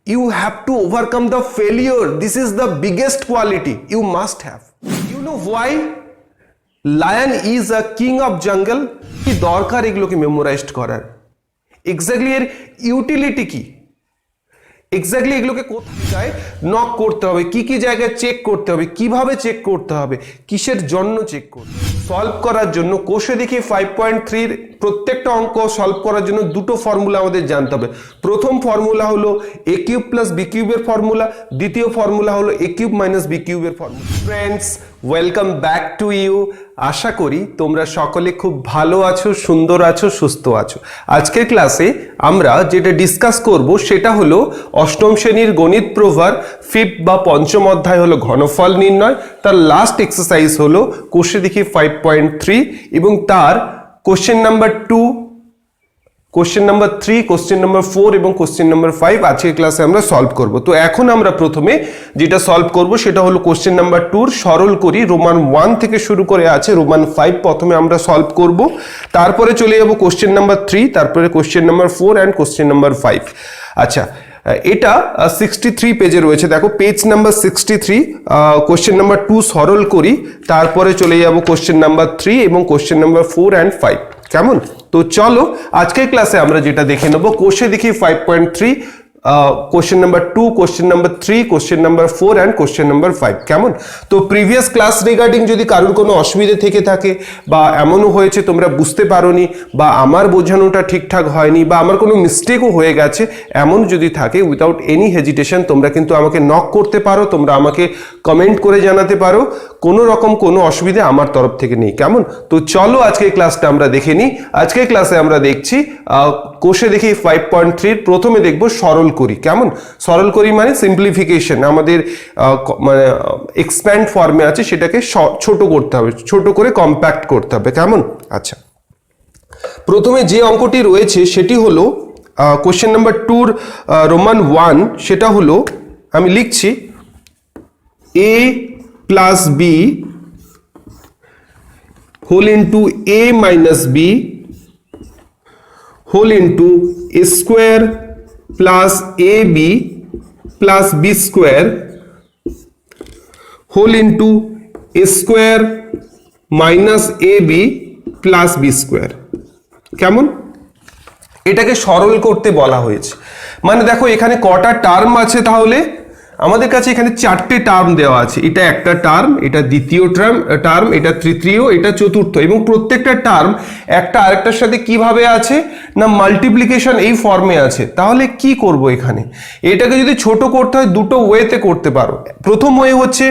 You have to overcome the failure. This is the biggest quality you must have. You know why lion is a king of jungle? কি দরকার এগুলোকে memorised করার? Exactly এর utility কি? Exactly এগুলোকে কোথায় knock করতে হবে, কি কি জায়গায় চেক করতে হবে, কিভাবে চেক করতে হবে, কিসের জন্য চেক করতে হবে। সলভ করার জন্য কোষে দেখি 5.3 এর প্রত্যেকটা অঙ্ক সলভ করার জন্য দুটো ফর্মুলা আমাদের জানতে হবে। প্রথম ফর্মুলা হলো a কিউব প্লাস b কিউবের ফর্মুলা, দ্বিতীয় ফর্মুলা হলো a কিউব মাইনাস b কিউবের formula. Friends, welcome back to you. আশা করি তোমরা সকলে খুব ভালো আছো, সুন্দর আছো, সুস্থ আছো। আজকের ক্লাসে আমরা যেটা ডিসকাস করব সেটা হলো অষ্টম শ্রেণীর গণিত প্রভার ফিফথ বা পঞ্চম অধ্যায় হলো ঘনফল নির্ণয়। তার লাস্ট এক্সারসাইজ হলো কোষে দেখি 5.3 এবং তার question number 2, question number 3, question number 4 এবং কোশ্চেন নাম্বার 5 আজকের ক্লাসে আমরা সলভ করব। তো এখন আমরা প্রথমে যেটা সলভ করব সেটা হলো কোশ্চেন নাম্বার 2 সরল করি। রোমান 1 থেকে শুরু করে আছে রোমান 5 প্রথমে আমরা সলভ করব, তারপরে চলে যাব কোশ্চেন নাম্বার 3, তারপরে question number 4 and question number 5। আচ্ছা, এটা 63 পেজে রয়েছে, দেখো পেজ নাম্বার 63। কোশ্চেন নাম্বার 2 সরল করি, তারপরে চলে যাব কোশ্চেন নাম্বার 3 এবং কোশ্চেন নাম্বার 4 অ্যান্ড 5। কেমন? তো চলো আজকের ক্লাসে আমরা যেটা দেখে নেব, কোষে দেখি 5.3, question number 2, question number 3, question number 4 and question number 5। কেমন? তো প্রিভিয়াস ক্লাস রিগার্ডিং যদি কারোর কোনো অসুবিধা থেকে থাকে বা এমনও হয়েছে তোমরা বুঝতে পারোনি বা আমার বোঝানোটা ঠিকঠাক হয়নি বা আমার কোনো মিস্টেকও হয়ে গেছে, এমন যদি থাকে উইদাউট এনি হেজিটেশন তোমরা কিন্তু আমাকে নক করতে পারো, তোমরা আমাকে কমেন্ট করে জানাতে পারো। কোনো রকম কোনো অসুবিধা আমার তরফ থেকে নেই। কেমন? তো চলো আজকের ক্লাসটা আমরা দেখে নিই। আজকের ক্লাসে আমরা দেখছি কোষে দেখি 5.3 প্রথমে দেখব সরল করি। কেমন? সরল করি মানে সিম্পলিফিকেশন, আমাদের মানে এক্সপ্যান্ড ফর্মে আছে, সেটাকে ছোট করতে হবে, ছোট করে কম্প্যাক্ট করতে হবে। কেমন? আচ্ছা, প্রথমে যে অঙ্কটি রয়েছে সেটি হলো কোশ্চেন নাম্বার 2 রোমান 1, সেটা হলো আমি লিখছি a plus b whole into a minus b whole into square plus ab plus b square whole into square minus ab plus b square. কেমন? এটাকে সরল করতে বলা হয়েছে। মানে দেখো এখানে কটা টার্ম আছে, তাহলে আমাদের কাছে এখানে 4টে টার্ম দেওয়া আছে। এটা একটা টার্ম, এটা দ্বিতীয় টার্ম, এটা তৃতীয়, এটা চতুর্থ, এবং প্রত্যেকটা টার্ম একটা আরেকটার সাথে কিভাবে আছে না মাল্টিপ্লিকেশন এই ফর্মে আছে। তাহলে কি করব এখানে? এটাকে যদি ছোট করতে হয় দুটো ওয়েতে করতে পারো। প্রথম ওয়ে হচ্ছে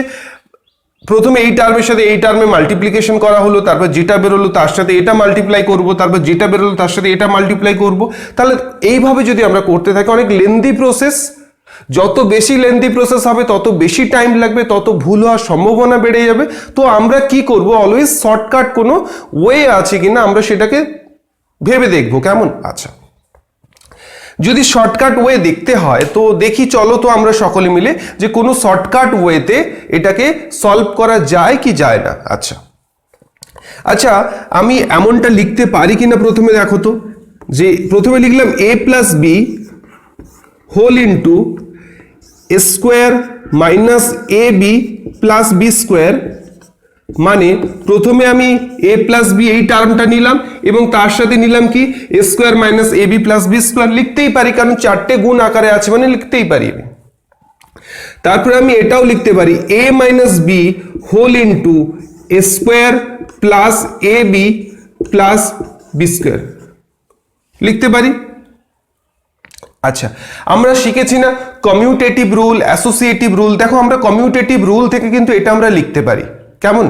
প্রথমে এই টার্মের সাথে এই টার্মে মাল্টিপ্লিকেশন করা হলো, তারপর যেটা বেরোলো তার সাথে এটা মাল্টিপ্লাই করব, তারপর যেটা বেরোলো তার সাথে এটা মাল্টিপ্লাই করব। তাহলে এইভাবে যদি আমরা করতে থাকি অনেক লেন্দি প্রসেস, যত বেশি লেন্দি প্রসেস হবে তত বেশি টাইম লাগবে, তত ভুল হওয়ার সম্ভাবনা বেড়ে যাবে। তো আমরা কি করব, অলওয়েজ শর্টকাট কোনো ওয়ে আছে কিনা আমরা সেটাকে ভেবে দেখব। কেমন? আচ্ছা, যদি শর্টকাট ওয়ে দেখতে হয় তো দেখি, চলো তো আমরা সকলে মিলে যে কোনো শর্টকাট ওয়েতে এটাকে সলভ করা যায় কি যায় না। আচ্ছা আচ্ছা, আমি এমনটা লিখতে পারি কিনা প্রথমে দেখো তো। যে প্রথমে লিখলাম a plus B whole into square minus A B plus B square, মানে প্রথমে আমি a প্লাস বি এই টার্মটা নিলাম এবং তার সাথে নিলাম কি square minus A B plus B square. লিখতেই পারি কারণ 4টে গুণ আকারে আছে, মানে লিখতেই পারি আমি। তারপরে আমি এটাও লিখতে পারি a minus B whole into square plus A B plus B square, লিখতে পারি। আচ্ছা, আমরা শিখেছি না কমিউটেটিভ রুল, অ্যাসোসিয়েটিভ রুল। দেখো আমরা কমিউটেটিভ রুল থেকে কিন্তু এটা আমরা লিখতে পারি। কেমন?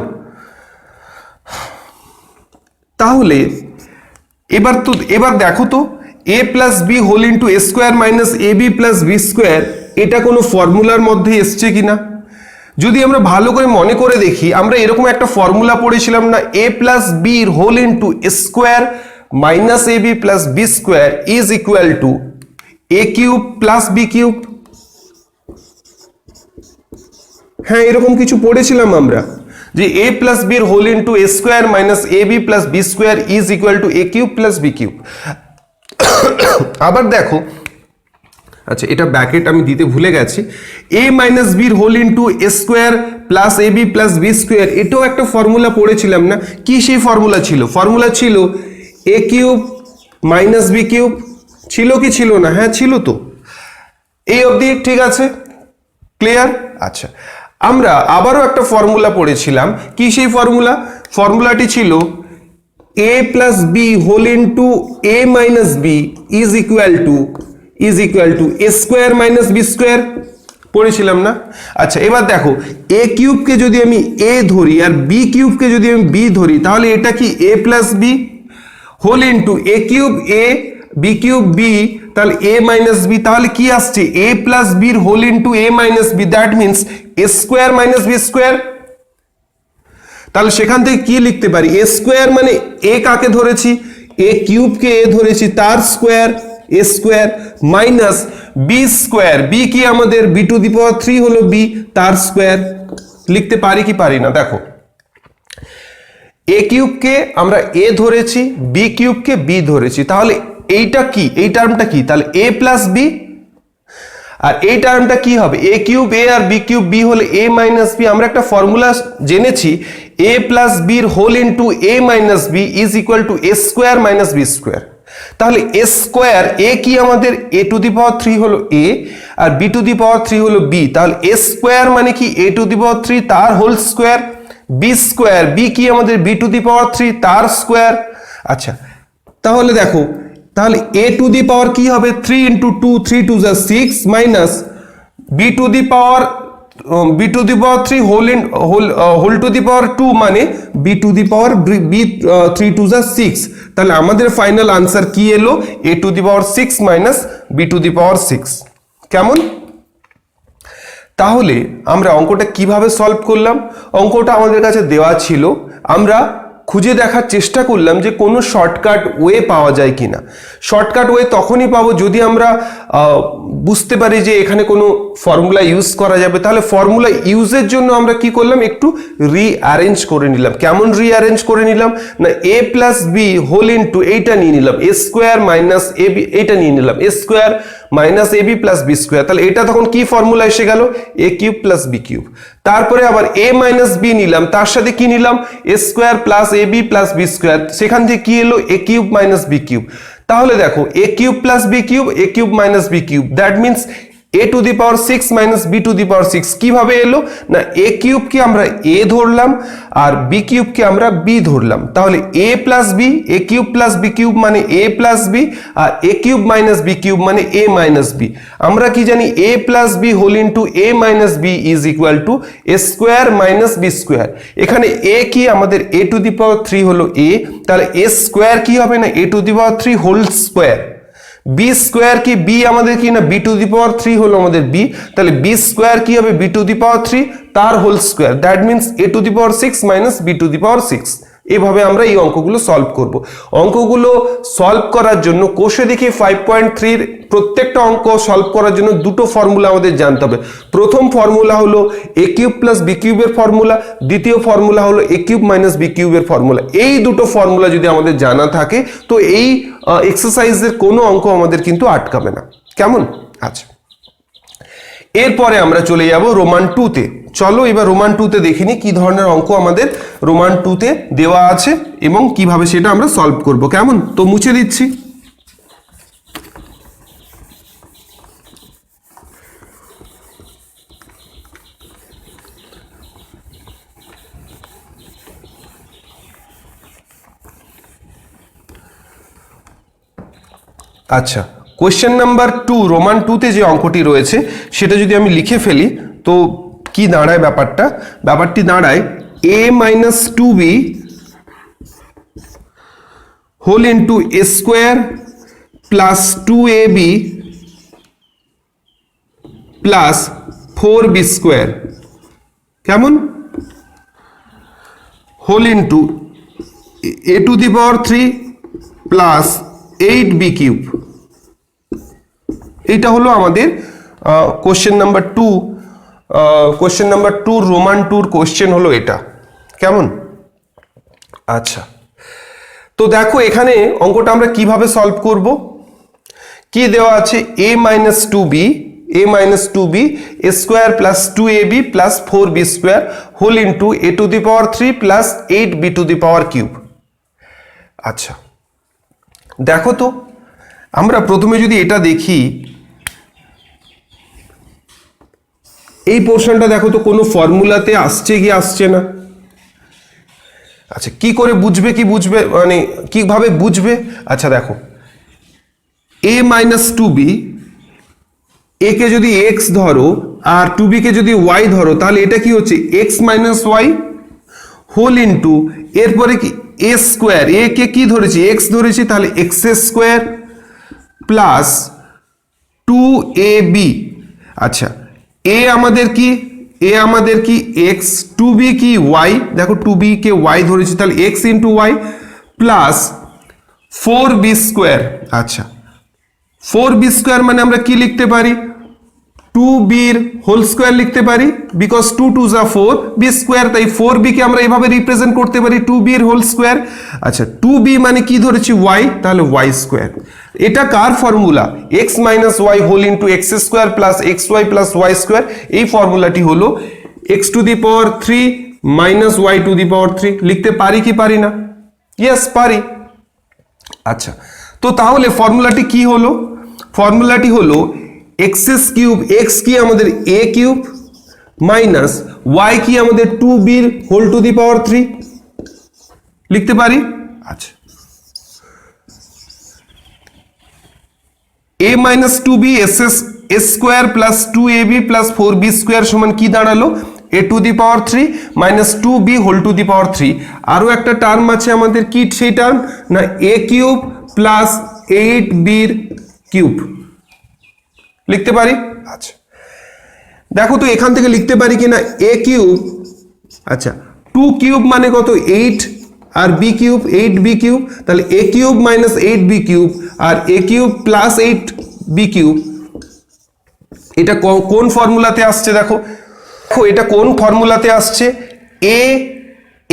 তাহলে এবার দেখো তো a plus B whole into square minus A B plus B square, এটা কোনো ফর্মুলার মধ্যে এসছে কিনা। যদি আমরা ভালো করে মনে করে দেখি, আমরা এরকম একটা ফর্মুলা পড়েছিলাম না, a plus B whole into square minus A B plus B square is equal to a cube plus B cube. হ্যাঁ, এরকম কিছু পড়েছিলাম আমরা যে a plus B whole into square minus A B plus B square is equal to a cube plus B cube. আবার দেখো আচ্ছা, এটা ব্র্যাকেট আমি দিতে ভুলে গেছি। a মাইনাস বির whole into a square plus A B plus B square, এটাও একটা ফর্মুলা পড়েছিলাম না? কি সেই ফর্মুলা ছিল? ফর্মুলা ছিল এ কিউব মাইনাস বি কিউব। ছিল কি ছিল না? হ্যাঁ ছিল তো। এই অবধি ঠিক আছে, ক্লিয়ার? আচ্ছা, আমরা আবারও একটা ফর্মুলা পড়েছিলাম। কি সেই ফর্মুলা? ফর্মুলাটি ছিল a plus B whole into A minus B is equal to A square minus B square. পড়েছিলাম না? আচ্ছা, এবার দেখো, এ কিউবকে যদি আমি এ ধরি আর বি কিউবকে যদি আমি বি ধরি, তাহলে এটা কি A plus B whole into A cube A B cube B, তাহলে এ মাইনাস বি, তাহলে কি আসছে? এ প্লাস বির whole into A minus B, that means A square minus B square. তাহলে সেখান থেকে কি লিখতে পারি? এ স্কোয়ার মানে এ কাকে ধরেছি? এ কিউবকে এ ধরেছি, তার square a square, minus B square, B কি আমাদের বি টু দি পাওয়ার 3 হলো বি, তার স্কোয়ার। লিখতে পারি কি পারি না? দেখো, এ কিউবকে আমরা এ ধরেছি, বি কিউবকে বি ধরেছি, তাহলে এইটা কি? এই টার্মটা কি? তাহলে এ প্লাস বি, আর এই টার্মটা কি হবে? এ কিউব এ আর বি কিউব বি হলে এ মাইনাস বি। আমরা একটা ফর্মুলা জেনেছি, এ প্লাস বির whole into A minus B is equal to A square minus B square. তাহলে এ স্কোয়ার, এ কি আমাদের এ টু দি পাওয়ার 3 হলো এ, আর বি টু দি পাওয়ার 3 হলো বি, তাহলে এ স্কোয়ার মানে কি এ টু দি পাওয়ার 3 তার whole square, B square, B কি আমাদের বি টু দি পাওয়ার 3 তার স্কোয়ার। আচ্ছা, তাহলে দেখো, তাহলে এ টু দি পাওয়ার কি হবে? 3 ইন্টু 2, 3 টু যা 6 minus b to the power 3 whole to the power 2 মানে b to the power b 3 two যা 6। তাহলে আমাদের ফাইনাল আনসার কি এলো? A to the power 6 minus b to the power 6। কেমন? তাহলে আমরা অঙ্কটা কিভাবে সলভ করলাম? অঙ্কটা আমাদের কাছে দেওয়া ছিল, আমরা খুঁজে দেখার চেষ্টা করলাম যে কোনো শর্টকাট ওয়ে পাওয়া যায় কিনা। শর্টকাট ওয়ে তখনই পাবো যদি আমরা বুঝতে পারি যে এখানে কোনো ফর্মুলা ইউজ করা যাবে। তাহলে ফর্মুলা ইউজের জন্য আমরা কি করলাম? একটু রিঅ্যারেঞ্জ করে নিলাম। কেমন রিঅ্যারেঞ্জ করে নিলাম? না, এ প্লাস বি হোল ইন্টু এইটা নিয়ে নিলাম, a square minus A B, এইটা নিয়ে নিলাম a square minus A B plus B square. তাহলে এটা তখন কি ফর্মুলা এসে গেল? এ কিউব প্লাস বি কিউব। তারপরে আবার এ মাইনাস বি নিলাম, তার সাথে কি নিলাম? A square plus A B plus B square. সেখান থেকে কি এলো? A cube minus b cube. তাহলে দেখো, a cube plus B cube, a cube minus b cube, that means a to the power 6 minus b to the power 6। কিভাবে এলো? না, এ কিউবকে আমরা এ ধরলাম আর বি কিউবকে আমরা বি ধরলাম, তাহলে a plus b, a cube plus B cube মানে a plus b, আর a cube minus b cube মানে এ মাইনাস বি। আমরা কি জানি? A plus B whole into A minus B is equal to A square minus B square. এখানে a কি আমাদের এ to the power 3 হলো এ, তাহলে এ স্কোয়ার কি হবে? না, a to the power 3 whole square. B square কি? বি আমাদের কি? না, বি টু দি পাওয়ার 3 হলো আমাদের বি, তাহলে বি স্কোয়ার কি হবে? বি টু দি পাওয়ার 3 তার whole square, that means a to the power 6 minus b to the power 6। এভাবে আমরা এই অঙ্কগুলো সলভ করব। অঙ্কগুলো সলভ করার জন্য কোষে দেখি 5.3 এর প্রত্যেকটা অঙ্ক সলভ করার জন্য দুটো ফর্মুলা আমাদের জানতে হবে। প্রথম ফর্মুলা হলো এ কিউব প্লাস বি কিউবের ফর্মুলা, দ্বিতীয় ফর্মুলা হলো এ কিউব মাইনাস বি কিউবের ফর্মুলা। এই দুটো ফর্মুলা যদি আমাদের জানা থাকে তো এই এক্সারসাইজের কোনো অঙ্ক আমাদের কিন্তু আটকাবে না। কেমন? আচ্ছা, এরপরে আমরা চলে যাব রোমান 2-তে। চলো এবার রোমান 2-তে দেখিনি কি ধরনের অঙ্ক আমাদের রোমান 2-তে দেওয়া আছে এবং কিভাবে সেটা আমরা সলভ করব। কেমন? তো মুছে দিচ্ছি। আচ্ছা, কোয়েশ্চেন নাম্বার 2 রোমান 2-তে যে অঙ্কটি রয়েছে সেটা যদি আমি লিখে ফেলি তো কি দাঁড়ায় ব্যাপারটা? ব্যাপারটি দাঁড়ায় a minus 2b whole into a square plus 2ab plus 4b square. কেমন? Whole into a to the power 3 plus 8b cube. এটা হলো আমাদের question number 2। Question number 2 Roman 2-র কোশ্চেন হলো এটা। কেমন? আচ্ছা, তো দেখো এখানে অঙ্কটা আমরা কিভাবে সলভ করব। কি দেওয়া আছে a minus 2b a square plus 2ab plus 4b square whole into a to the power 3 plus 8b to the power cube। আচ্ছা দেখো তো আমরা প্রথমে যদি এটা দেখি, এই পোর্শনটা দেখো তো কোনো ফর্মুলাতে আসছে কি আসছে না। আচ্ছা কি করে বুঝবে, মানে কিভাবে বুঝবে? আচ্ছা দেখো a minus 2b, a কে যদি x ধরো আর 2b কে যদি y ধরো, তাহলে এটা কি হচ্ছে x minus y whole into এরপরে কি a স্কোয়ার, a কে কি ধরেছি x ধরেছি, তাহলে x স্কোয়ার প্লাস 2ab। আচ্ছা a আমাদের কি x, 2b কি y, দেখো 2b কে y ধরেছি তাহলে x into y plus 4b square. আচ্ছা 4b স্কোয়ার মানে আমরা কি লিখতে পারি 2b এর হোল স্কোয়ার লিখতে পারি, বিকজ 2 2 যা 4 b স্কোয়ার, তাই 4b কে আমরা এভাবে রিপ্রেজেন্ট করতে পারি 2b এর হোল স্কোয়ার। আচ্ছা 2b মানে কি ধরেছি y, তাহলে y স্কোয়ার। এটা কার formula? x minus y whole into x square plus x y plus y square. এই ফর্মুলাটি হলো x to the power 3 minus y to the power 3। লিখতে পারি কি পারি না? ইয়েস পারি। আচ্ছা তো তাহলে ফর্মুলাটি কি হলো? ফর্মুলাটি হলো এক্স কিউব, এক্স কি আমাদের এ কিউব মাইনাস ওয়াই কি আমাদের 2b whole to the power 3 লিখতে পারি। আচ্ছা a মাইনাস 2b এস square plus 2ab plus 4b square সমান কি দাঁড়ালো a to the power 3 minus 2b whole to the power 3। আরও একটা টার্ম আছে আমাদের, কি সেই টার্ম না a cube plus 8b cube লিখতে পারি। আচ্ছা দেখো তো এখান থেকে লিখতে পারি কিনা a কিউব, আচ্ছা 2 কিউব মানে কত 8 আর b কিউব 8b কিউব, তাহলে a cube minus 8b cube আর a cube plus 8b cube. এটা কোন ফর্মুলাতে আসছে? দেখো এটা কোন ফর্মুলাতে আসছে,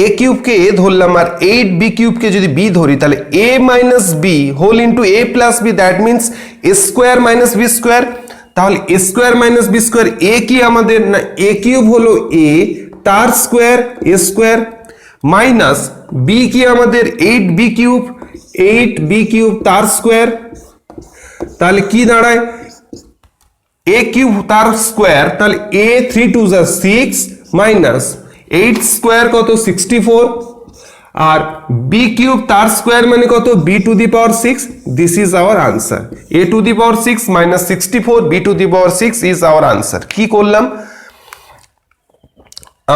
a কিউবকে a ধরলাম আর 8b কিউবকে যদি b ধরি, তাহলে a minus b whole into a plus b, that means a square minus b square. তাহলে a square minus b square, a কি আমাদের না a কিউব হলো a তার square a square minus b কি আমাদের 8b কিউব তার square, তাহলে কি দাঁড়ায় a কিউব তার স্কোয়ার, তাহলে a 3 2 যা 6 মাইনাস 8 স্কোয়ার কত 64 আর b কিউব তার স্কোয়ার মানে কত b to the power 6। This is hour answer, a to the power 6 minus 64 b to the power 6 is our answer. কি করলাম?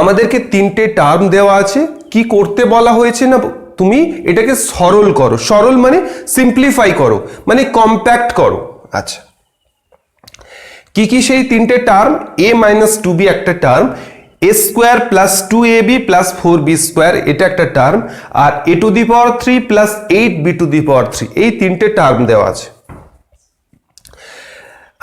আমাদেরকে তিনটে টার্ম দেওয়া আছে, কি করতে বলা হয়েছে না তুমি এটাকে সরল করো, সরল মানে সিম্পলিফাই করো, মানে কম্প্যাক্ট করো। আচ্ছা কি কি সেই তিনটে টার্ম? a মাইনাস 2b একটা term, a square plus 2ab plus 4b square এটা একটা টার্ম, আর a to the power 3 plus 8b to the power 3, এই তিনটে টার্ম দেওয়া আছে।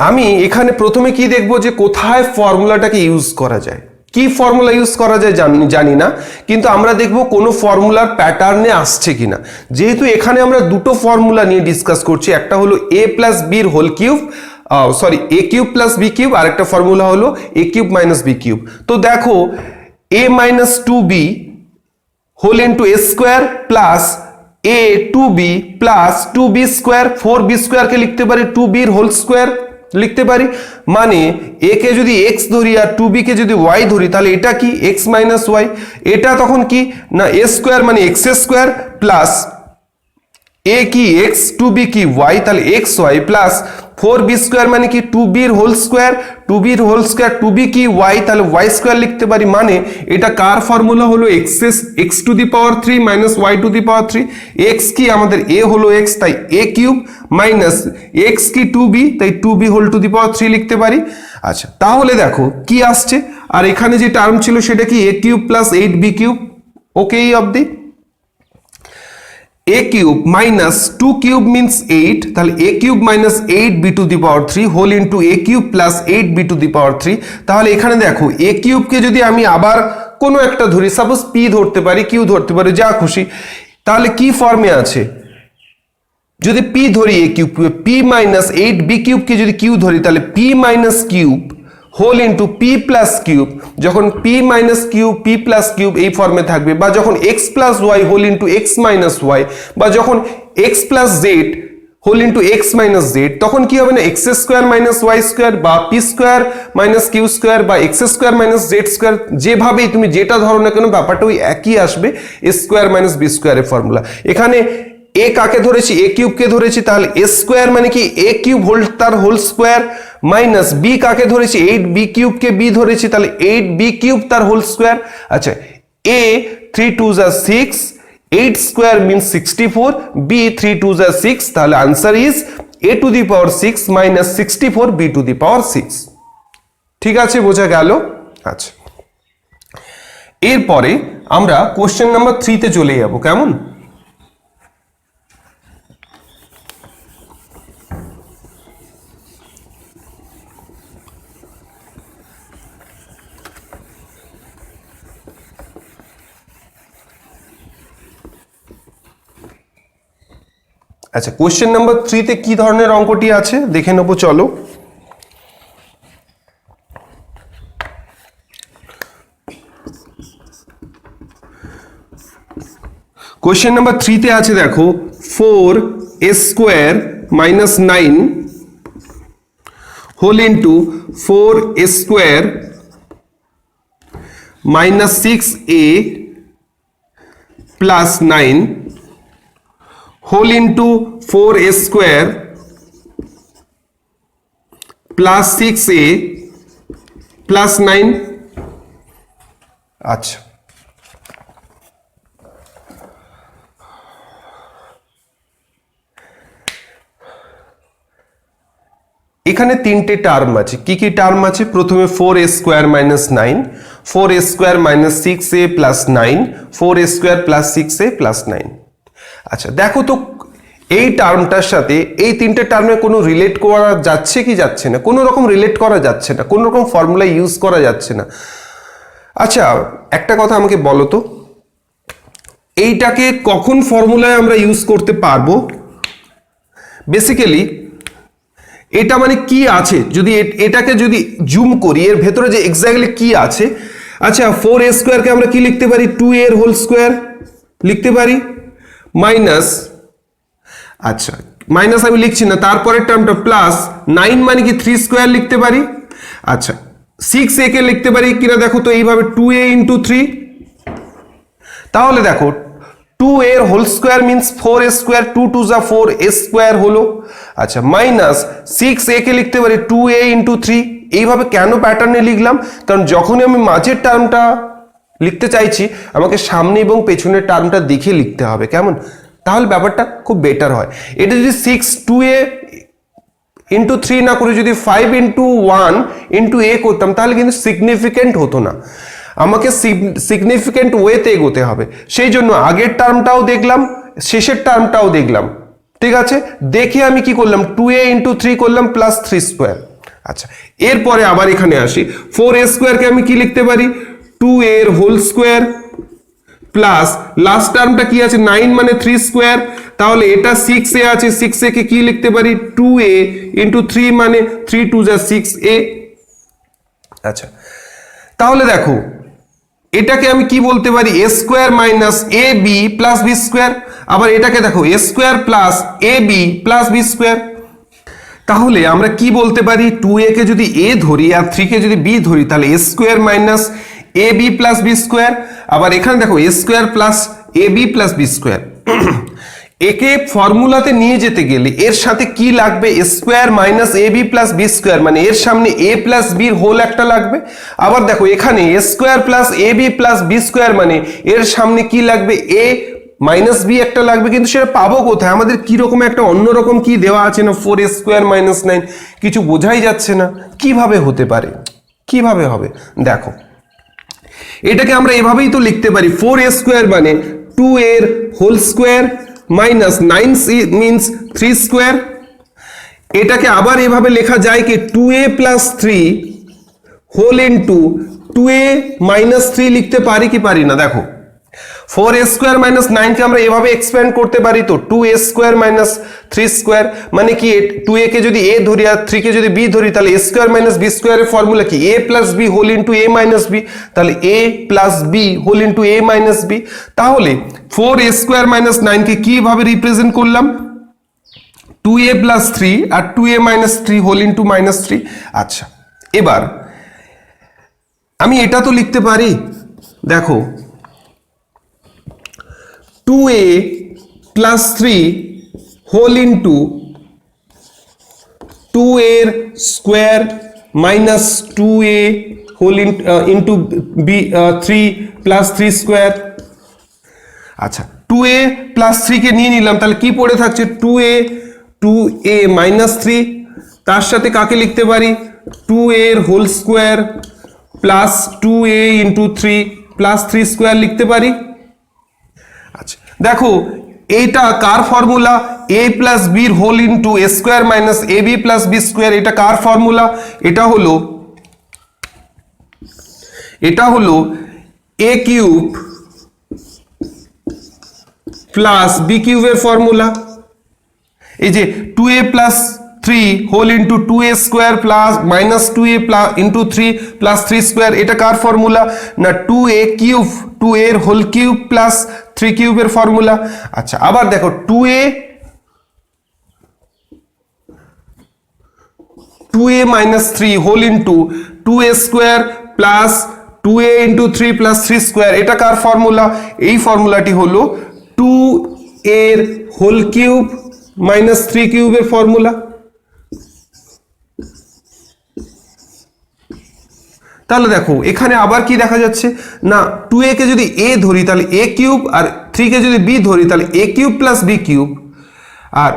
আমি এখানে প্রথমে কি দেখবো যে কোথায় ফর্মুলাটাকে ইউজ করা যায়। কি ফর্মুলা ইউজ করা যায় জানি না, কিন্তু আমরা দেখবো কোনো ফর্মুলার প্যাটার্নে আসছে কিনা। যেহেতু এখানে আমরা দুটো ফর্মুলা নিয়ে ডিসকাস করছি, একটা হলো a প্লাস বির whole cube, sorry a cube plus B cube, আর একটা ফর্মুলা হলো a cube minus b cube. তো দেখো a minus 2b whole into a square plus a 2b plus 2b square, 4b স্কোয়ারকে লিখতে পারি 2b এর হোল স্কোয়ার লিখতে পারি, মানে a কে যদি x ধরি আর 2b কে যদি y ধরি, তাহলে এটা কি x মাইনাস y, এটা তখন কি না a স্কোয়ার মানে x স্কোয়ার প্লাস a কি x 2b কি y, তাহলে xy প্লাস 4b স্কোয়ার মানে কি 2b এর হোল স্কোয়ার, 2b এর হোল স্কোয়ার 2b কি y, তাহলে y স্কোয়ার লিখতে পারি, মানে এটা কার ফর্মুলা হলো x to the power 3 minus y to the power 3। x কি আমাদের a হলো x, তাই a কিউব মাইনাস x কি 2b, তাই 2b whole to the power 3 লিখতে পারি। আচ্ছা তাহলে দেখো কি আসছে, আর এখানে যে টার্ম ছিল সেটা কি a cube plus 8b cube. Okay এই অবধি a cube minus 2 cube means 8, তাহলে a cube minus 8b to the power 3 whole into a cube plus 8b to the power 3। তাহলে এখানে দেখো a কিউবকে যদি আমি আবার কোনো একটা ধরি, সাপোজ p ধরতে পারি, q ধরতে পারি, যা খুশি, তাহলে কি ফর্মে আছে যদি p ধরি a cube p minus 8b cube কে যদি q ধরি তাহলে p minus cube whole into p plus cube, যখন p minus cube p plus cube এই ফর্মে থাকবে, বা যখন x plus y whole into x minus y, বা যখন x plus z whole into x minus z, তখন কি হবে না x square minus y square বা p square minus q square বা x square minus Z square, যেভাবেই তুমি যেটা ধরো না কেন ব্যাপারটা ওই একই আসবে, এ স্কোয়ার মাইনাস বি স্কোয়ারের ফর্মুলা। এখানে এ কাকে ধরেছি, এ কিউবকে ধরেছি, তাহলে এ স্কোয়ার মানে কি এ কিউব হোল তার হোল স্কোয়ার, মাইনাস বি কাকে ধরেছি 8b কিউবকে বি ধরেছি, তাহলে 8b কিউব তার হোল স্কোয়ার। আচ্ছা, এ 3 2 যা 6, 8 স্কোয়ার মিনস 64, বি 3 2 যা 6, তাহলে answer is a to the power 6 minus 64 b to the power 6। ঠিক আছে, বোঝা গেল? আচ্ছা, এরপরে আমরা কোশ্চেন নাম্বার 3 তে চলে যাব। কেমন? আচ্ছা, কোশ্চেন নাম্বার 3 তে কি ধরনের অঙ্কটি আছে দেখে নেবো, চলো। কোশ্চেন নাম্বার 3 তে আছে দেখো 4a square minus 9 whole into 4a square minus 6a plus 9 whole into 4a square plus 6a plus 9। আচ্ছা, এখানে তিনটে টার্ম আছে। কি কি টার্ম আছে? প্রথমে 4a square minus 9, 4a square minus 6a plus 9, 4a square plus 6a plus 9। আচ্ছা, দেখো তো এই টার্মটার সাথে এই তিনটে টার্মে কোনো রিলেট করা যাচ্ছে কি যাচ্ছে না? কোনো রকম রিলেট করা যাচ্ছে না, কোনো রকম ফর্মুলা ইউজ করা যাচ্ছে না। আচ্ছা, একটা কথা আমাকে বলো তো, এইটাকে কখন ফর্মুলায় আমরা ইউজ করতে পারবো? বেসিক্যালি এটা মানে কি আছে, যদি এটাকে যদি জুম করি এর ভেতরে যে এক্স্যাক্টলি কি আছে। আচ্ছা, 4a স্কোয়ারকে আমরা কি লিখতে পারি? 2a এর হোল স্কোয়ার লিখতে পারি, মাইনাস, আচ্ছা মাইনাস আমি লিখছি না, তারপরের টার্মটা প্লাস 9 মানে কি 3 স্কোয়ার লিখতে পারি। আচ্ছা, 6a কে লিখতে পারি কিনা দেখো তো এইভাবে 2a ইন্টু 3, তাহলে দেখো 2a এর whole square means 4a square, 2 2 যা 4a স্কোয়ার হলো। আচ্ছা, মাইনাস 6a কে লিখতে পারি 2a ইন্টু 3। এইভাবে কেন প্যাটার্নে লিখলাম? কারণ যখনই আমি মাঝের টার্মটা লিখতে চাইছি আমাকে সামনে এবং পেছনের টার্মটা দেখে লিখতে হবে। কেমন? তাহলে ব্যাপারটা খুব বেটার হয়। এটা যদি 6 2a ইন্টু 3 না করে যদি 5 ইন্টু 1 ইন্টু a করতাম তাহলে কিন্তু সিগনিফিকেন্ট হতো না, আমাকে সিগনিফিকেন্ট ওয়েতে এগোতে হবে। সেই জন্য আগের টার্মটাও দেখলাম, শেষের টার্মটাও দেখলাম। ঠিক আছে, দেখে আমি কি করলাম 2a ইন্টু 3 করলাম প্লাস 3 স্কোয়ার। আচ্ছা, এরপরে আবার এখানে আসি, 4a স্কোয়ারকে আমি কি লিখতে পারি? 2a এর হোল স্কোয়ার প্লাস লাস্ট টার্মটা কি আছে 9 মানে 3 স্কোয়ার, তাহলে এটা 6a আছে, 6a কে কি লিখতে পারি? 2a ইন্টু 3 মানে 3 2 যা 6a। আচ্ছা, তাহলে দেখো এটাকে আমি কি বলতে পারি? a square minus ab plus B square. আবার এটাকে দেখো a square plus ab plus B square. তাহলে আমরা কি বলতে পারি? 2a কে যদি a ধরি আর 3 কে যদি b ধরি তাহলে a square minus ab plus B square. আবার এখানে দেখো a square plus ab plus B square. একে ফর্মুলাতে নিয়ে যেতে গেলে এর সাথে কি লাগবে? a square minus ab plus B square, মানে এর সামনে a প্লাস b এর হোল একটা লাগবে। আবার দেখো এখানে a square plus ab plus B square, মানে এর সামনে কি লাগবে? a মাইনাস বি একটা লাগবে। কিন্তু সেটা পাবো কোথায়? আমাদের কিরকম একটা অন্যরকম কি দেওয়া আছে না, 4a স্কোয়ার মাইনাস 9, কিছু বোঝাই যাচ্ছে না কিভাবে হতে পারে, কিভাবে হবে। দেখো এটাকে আমরা এভাবেই তো লিখতে পারি, 4a স্কোয়ার মানে 2a এর whole square minus 9 means 3 square. এটাকে আবার এভাবে লেখা যায় কি 2a plus 3 whole into 2a minus 3 লিখতে পারি কি পারি না? দেখো 4a স্কোয়ার মাইনাস 9 কে আমরা এভাবে এক্সপ্যান্ড করতে পারি তো 2a স্কোয়ার মাইনাস 3 স্কোয়ার, মানে কি 2a কে যদি a ধরি আর 3 কে যদি b ধরি তাহলে a স্কোয়ার মাইনাস b স্কোয়ারের ফর্মুলা কি a plus b whole into a minus b, তাহলে a plus b whole into a minus b। তাহলে 4a স্কোয়ার মাইনাস 9 কে কিভাবে রিপ্রেজেন্ট করলাম 2a প্লাস 3 আর 2a minus 3 whole into minus 3। আচ্ছা, এবার আমি এটা তো লিখতে পারি, দেখো 2a plus 3 whole into 2a এর square minus 2a whole into b 3 plus 3 square. আচ্ছা, 2a প্লাস 3 কে নিয়ে নিলাম, তাহলে কি পড়ে থাকছে 2a মাইনাস 3, তার সাথে কাকে লিখতে পারি 2a এর whole square plus 2a into 3 plus 3 square লিখতে পারি। আচ্ছা, দেখো এইটা কার ফর্মুলা a প্লাস b এর whole into a square minus ab plus b square, এটা কার ফর্মুলা, এটা হলো a কিউব প্লাস b কিউবের ফর্মুলা। এই যে 2a plus 3 whole into 2a square plus minus 2a plus into 3 plus 3 square, এটা কার ফর্মুলা না 2a কিউব 2a এর হোল কিউব প্লাস 3 কিউবের ফর্মুলা। আচ্ছা, আবার দেখো 2a minus 3 whole into 2a square plus 2a into 3 plus 3 square, এটা কার ফর্মুলা, এই ফর্মুলাটি হলো 2a এর হোল কিউব মাইনাস 3 কিউবের ফর্মুলা। তাহলে দেখো এখানে আবার কি দেখা যাচ্ছে না 2a কে যদি a ধরি তাহলে a কিউব আর 3 কে যদি b ধরি তাহলে a cube plus b cube আর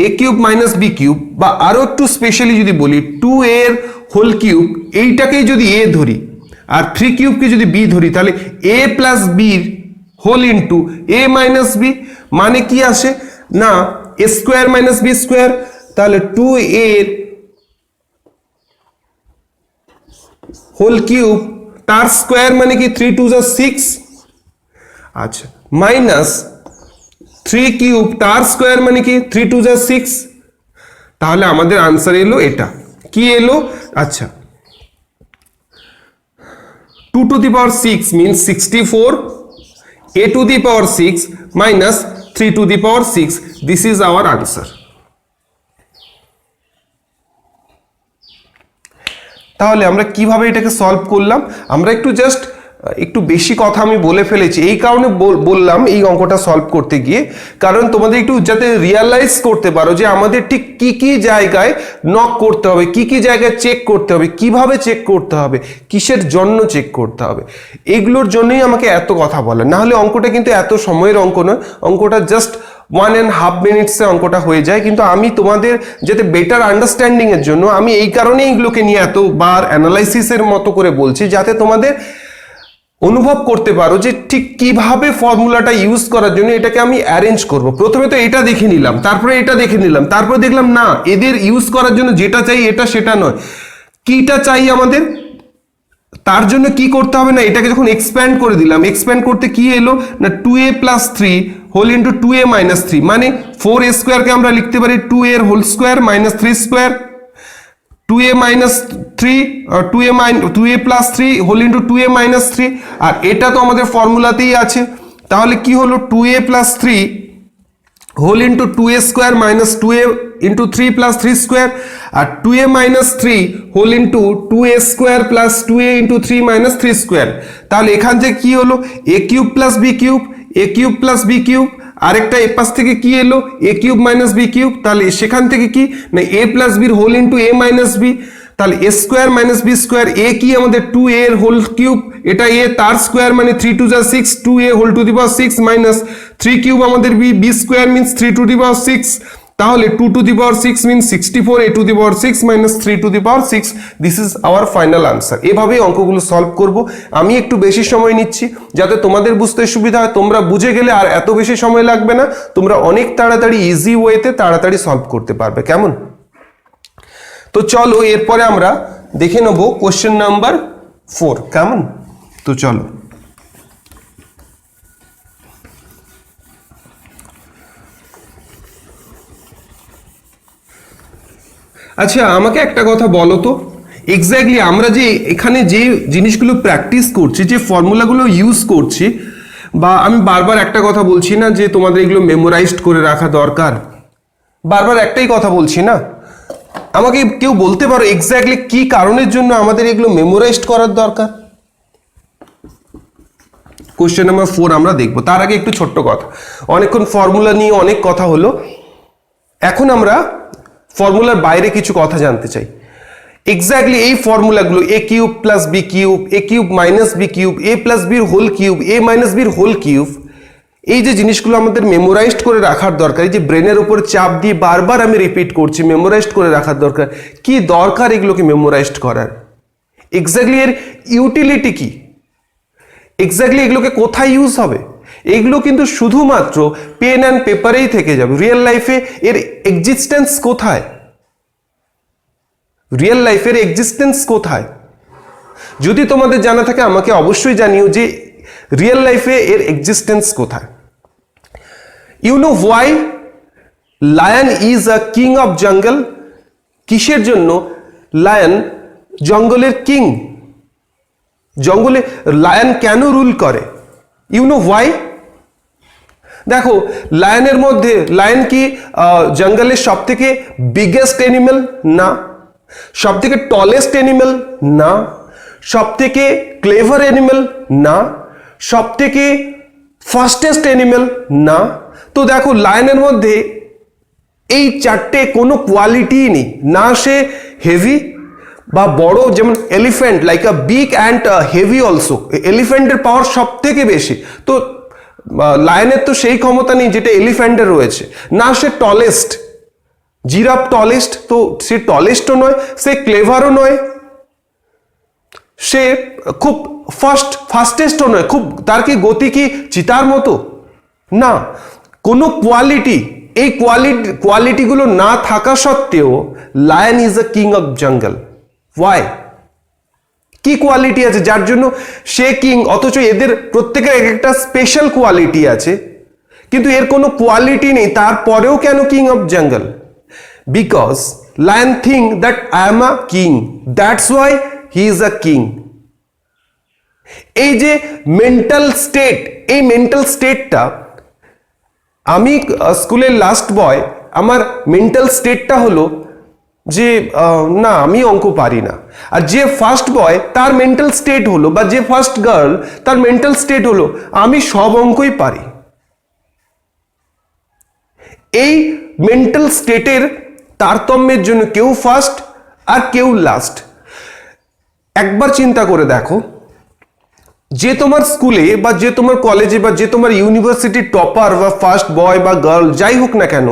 a cube minus b cube, বা আরো একটু স্পেশালি যদি বলি 2a এর হোল কিউব এইটাকেই যদি a ধরি আর 3 কিউবকে যদি b ধরি তাহলে a plus b whole into a minus b, মানে কি আসে না a square minus b square, তাহলে 2a এর হোল কিউব তার স্কোয়ার মানে কি 3 2 যা 6, আচ্ছা মাইনাস 3 কিউব তার স্কোয়ার মানে কি 3 2 যা 6, তাহলে আমাদের আনসার এলো এটা কি এলো, আচ্ছা 2 to the power 6 means 64, a to the power 6 minus 3 to the power 6, this is our answer। তাহলে আমরা কিভাবে এটাকে সলভ করলাম, আমরা একটু বেশি কথা আমি বলে ফেলেছি, এই কারণে বললাম এই অঙ্কটা সলভ করতে গিয়ে, কারণ তোমাদের একটু যাতে রিয়ালাইজ করতে পারো যে আমাদের ঠিক কি কি জায়গায় নক করতে হবে, কি কি জায়গায় চেক করতে হবে, কিভাবে চেক করতে হবে, কিসের জন্য চেক করতে হবে, এগুলোর জন্যই আমাকে এত কথা বলা, না হলে অঙ্কটা কিন্তু এত সময়ের অঙ্ক নয়, অঙ্কটা জাস্ট 1.5 মিনিটসে অঙ্কটা হয়ে যায়। কিন্তু আমি তোমাদের যাতে বেটার আন্ডারস্ট্যান্ডিং এর জন্য আমি এই কারণেই এগুলোকে নিয়ে এতবার অ্যানালাইসিসের মতো করে বলছি, যাতে তোমাদের অনুভব করতে পারো যে ঠিক কিভাবে ফর্মুলাটা ইউজ করার জন্য এটাকে আমি অ্যারেঞ্জ করব। প্রথমে তো এটা দেখে নিলাম, তারপরে এটা দেখে নিলাম, তারপরে দেখলাম না এদের ইউজ করার জন্য যেটা চাই এটা সেটা নয়, কিটা চাই আমাদের, তার জন্য কি করতে হবে না এটাকে যখন এক্সপ্যান্ড করে দিলাম, এক্সপ্যান্ড করতে কি এলো না 2a plus 3 whole into 2a minus 3, মানে 4a স্কোয়ারকে আমরা লিখতে পারি 2a এর whole square minus 3 square, 2a minus 3 2a plus 3 whole into 2a minus 3, আর এটা তো আমাদের ফর্মুলাতেই আছে, তাহলে কি হলো 2a plus 3 whole into 2a square minus 2a into 3 plus 3 square, আর 2a minus 3 whole into 2a square plus 2a into 3 minus 3 square, তাহলে এখান থেকে কি হলো a cube plus b cube, a cube plus b cube, আরেকটা এ পাশ থেকে কি এলো a cube minus b cube, তাহলে সেখান থেকে কি না a plus b whole into a minus b, তাহলে a square minus b square, a কি আমাদের 2a এর হোল কিউব, এটা a তার স্কোয়ার মানে 3 2 যা 6, 2a whole to the power 6 minus 3 cube আমাদের b square means 3 to the power 6, তাহলে 2 to the power 6 means 64, a to the power 6 minus 3 to the power 6, this is our final answer। এভাবেই অঙ্কগুলো solve করব, আমি একটু বেশি সময় নিচ্ছি যাতে তোমাদের বুঝতে সুবিধা হয়, তোমরা বুঝে গেলে আর এত বেশি সময় লাগবে না, তোমরা অনেক তাড়াতাড়ি ইজি ওয়েতে তাড়াতাড়ি সলভ করতে পারবে, কেমন? তো চলো এরপরে আমরা দেখে নেব কোশ্চেন নাম্বার 4, কেমন? তো চলো আচ্ছা আমাকে একটা কথা বলো তো, এক্স্যাক্টলি আমরা যে এখানে যে জিনিসগুলো প্র্যাকটিস করছি, যে ফর্মুলাগুলো ইউজ করছি, বা আমি বারবার একটা কথা বলছি না যে তোমাদের এগুলো মেমোরাইজড করে রাখা দরকার, বারবার একটাই কথা বলছি না, আমাকে কেউ বলতে পারো এক্স্যাক্টলি কি কারণের জন্য আমাদের এগুলো মেমোরাইজড করার দরকার? কোশ্চেন নাম্বার 4 আমরা দেখবো। তার আগে একটু ছোট্ট কথা, অনেকক্ষণ ফর্মুলা নিয়ে অনেক কথা হলো, এখন আমরা ফর্মুলার বাইরে কিছু কথা জানতে চাই। এক্স্যাক্টলি এই ফর্মুলাগুলো এ cube plus B cube, a cube minus b cube, A plus বির হোল কিউব, এ মাইনাস বির হোল কিউব, এই যে জিনিসগুলো আমাদের মেমোরাইজড করে রাখার দরকার, এই যে ব্রেনের উপর চাপ দিয়ে বারবার আমি রিপিট করছি মেমোরাইজড করে রাখার দরকার, কি দরকার এগুলোকে মেমোরাইজড করার? এক্স্যাক্টলি এর ইউটিলিটি কি? এক্স্যাক্টলি এগুলোকে কোথায় ইউজ হবে? এগুলো কিন্তু শুধুমাত্র পেন অ্যান্ড পেপারেই থেকে যাবে, রিয়েল লাইফে এর এক্সিস্টেন্স কোথায়? রিয়েল লাইফের এক্সিস্টেন্স কোথায়? যদি তোমাদের জানা থাকে আমাকে অবশ্যই জানিও যে রিয়েল লাইফে এর এক্সিস্টেন্স কোথায়। You know why lion is a king of jungle? কিসের জন্য লায়ন জঙ্গলের কিং? জঙ্গলে লায়ন কেন রুল করে? You know why? দেখো লায়নের মধ্যে, লায়ন কি জঙ্গলের সব থেকে বিগেস্ট অ্যানিমেল? না। সব থেকে টলেস্ট অ্যানিমেল? না। সব থেকে ক্লেভার অ্যানিমেল? না। সব থেকে ফাস্টেস্ট অ্যানিমেল? না। তো দেখো লায়নের মধ্যে এই চারটে কোনো কোয়ালিটিই নেই, না সে হেভি বা বড়, যেমন elephant like a big and heavy also, এলিফ্যান্টের পাওয়ার সব থেকে বেশি, তো লায়নের তো সেই ক্ষমতা নেই যেটা এলিফ্যান্টের রয়েছে। না সে টলেস্ট, জিরাফ টলেস্ট, তো সে টলেস্টও নয়, সে ক্লেভারও নয়, সে খুব ফাস্টেস্টও নয়, খুব তার কি গতি কি চিতার মতো? না। কোনো কোয়ালিটি, এই কোয়ালিটিগুলো না থাকা সত্ত্বেও lion is a king of জঙ্গল। ওয়াই? কি কোয়ালিটি আছে যার জন্য সে কিং? অথচ এদের প্রত্যেকের এক একটা স্পেশাল কোয়ালিটি আছে, কিন্তু এর কোনো কোয়ালিটি নেই, তারপরেও কেন কিং অফ জঙ্গল? Because lion think that I am a king, that's why he is a king. এই যে মেন্টাল স্টেট, এই মেন্টাল স্টেটটা, আমি স্কুলের লাস্ট বয়, আমার মেন্টাল স্টেটটা হলো যে না আমি অঙ্ক পারি না, আর যে ফার্স্ট বয় তার মেন্টাল স্টেট হলো, বা যে ফার্স্ট গার্ল তার মেন্টাল স্টেট হলো আমি সব অঙ্কই পারি। এই মেন্টাল স্টেটের তারতম্যের জন্য কেউ ফার্স্ট আর কেউ লাস্ট। একবার চিন্তা করে দেখো, যে তোমার স্কুলে বা যে তোমার কলেজে বা যে তোমার ইউনিভার্সিটির টপার বা ফার্স্ট বয় বা গার্ল যাই হোক না কেন,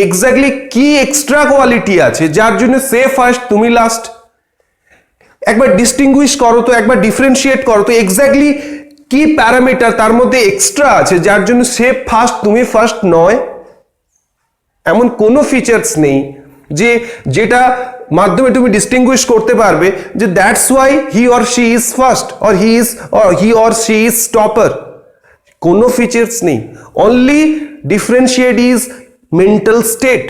এক্স্যাক্টলি কি এক্সট্রা কোয়ালিটি আছে যার জন্য সে ফার্স্ট তুমি লাস্ট? একবার ডিস্টিংগুইশ করো তো, একবার ডিফারেন্সিয়েট করো তো, এক্স্যাক্টলি কি প্যারামিটার তার মধ্যে এক্সট্রা আছে যার জন্য সে ফার্স্ট তুমি ফার্স্ট নয়? এমন কোনো ফিচার্স নেই যে যেটা মাধ্যমে তুমি ডিস্টিংগুইশ করতে পারবে যে that's why he or she is first or he or she is topper. কোনো ফিচার্স নেই, only differentiate is mental state.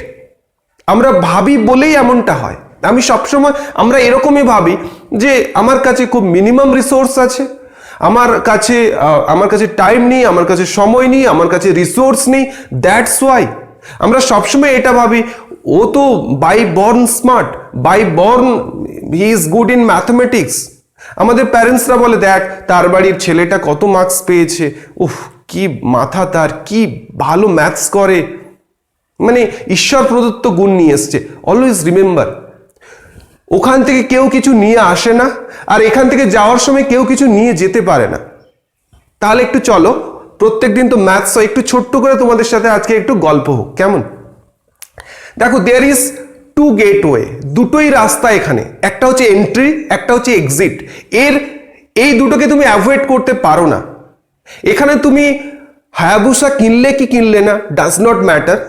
আমরা ভাবি বলেই এমনটা হয়। আমি সবসময় আমরা এরকমই ভাবি যে আমার কাছে খুব মিনিমাম রিসোর্স আছে, আমার কাছে টাইম নেই, আমার কাছে সময় নেই, আমার কাছে রিসোর্স নেই, দ্যাটস ওয়াই। আমরা সবসময় এটা ভাবি ও তো by born smart, by born he is good in mathematics. আমাদের প্যারেন্টসরা বলে দেখ তার বাড়ির ছেলেটা কত মার্কস পেয়েছে, উফ কি মাথা তার, কি ভালো ম্যাথস করে, মানে ঈশ্বর প্রদত্ত গুণ নিয়ে এসছে। অলওয়েজ রিমেম্বার, ওখান থেকে কেউ কিছু নিয়ে আসে না, আর এখান থেকে যাওয়ার সময় কেউ কিছু নিয়ে যেতে পারে না। তাহলে একটু চলো, প্রত্যেকদিন তো ম্যাথস হয়, একটু ছোট্ট করে তোমাদের সাথে আজকে একটু গল্প হোক, কেমন? দেখো দেয়ার ইজ টু গেটওয়ে, দুটোই রাস্তা এখানে, একটা হচ্ছে এন্ট্রি, একটা হচ্ছে এক্সিট। এই দুটোকে তুমি অ্যাভয়েড করতে পারো না। এখানে তুমি হায়াবুসা কিনলে কি কিনলে না, ডাজ নট ম্যাটার।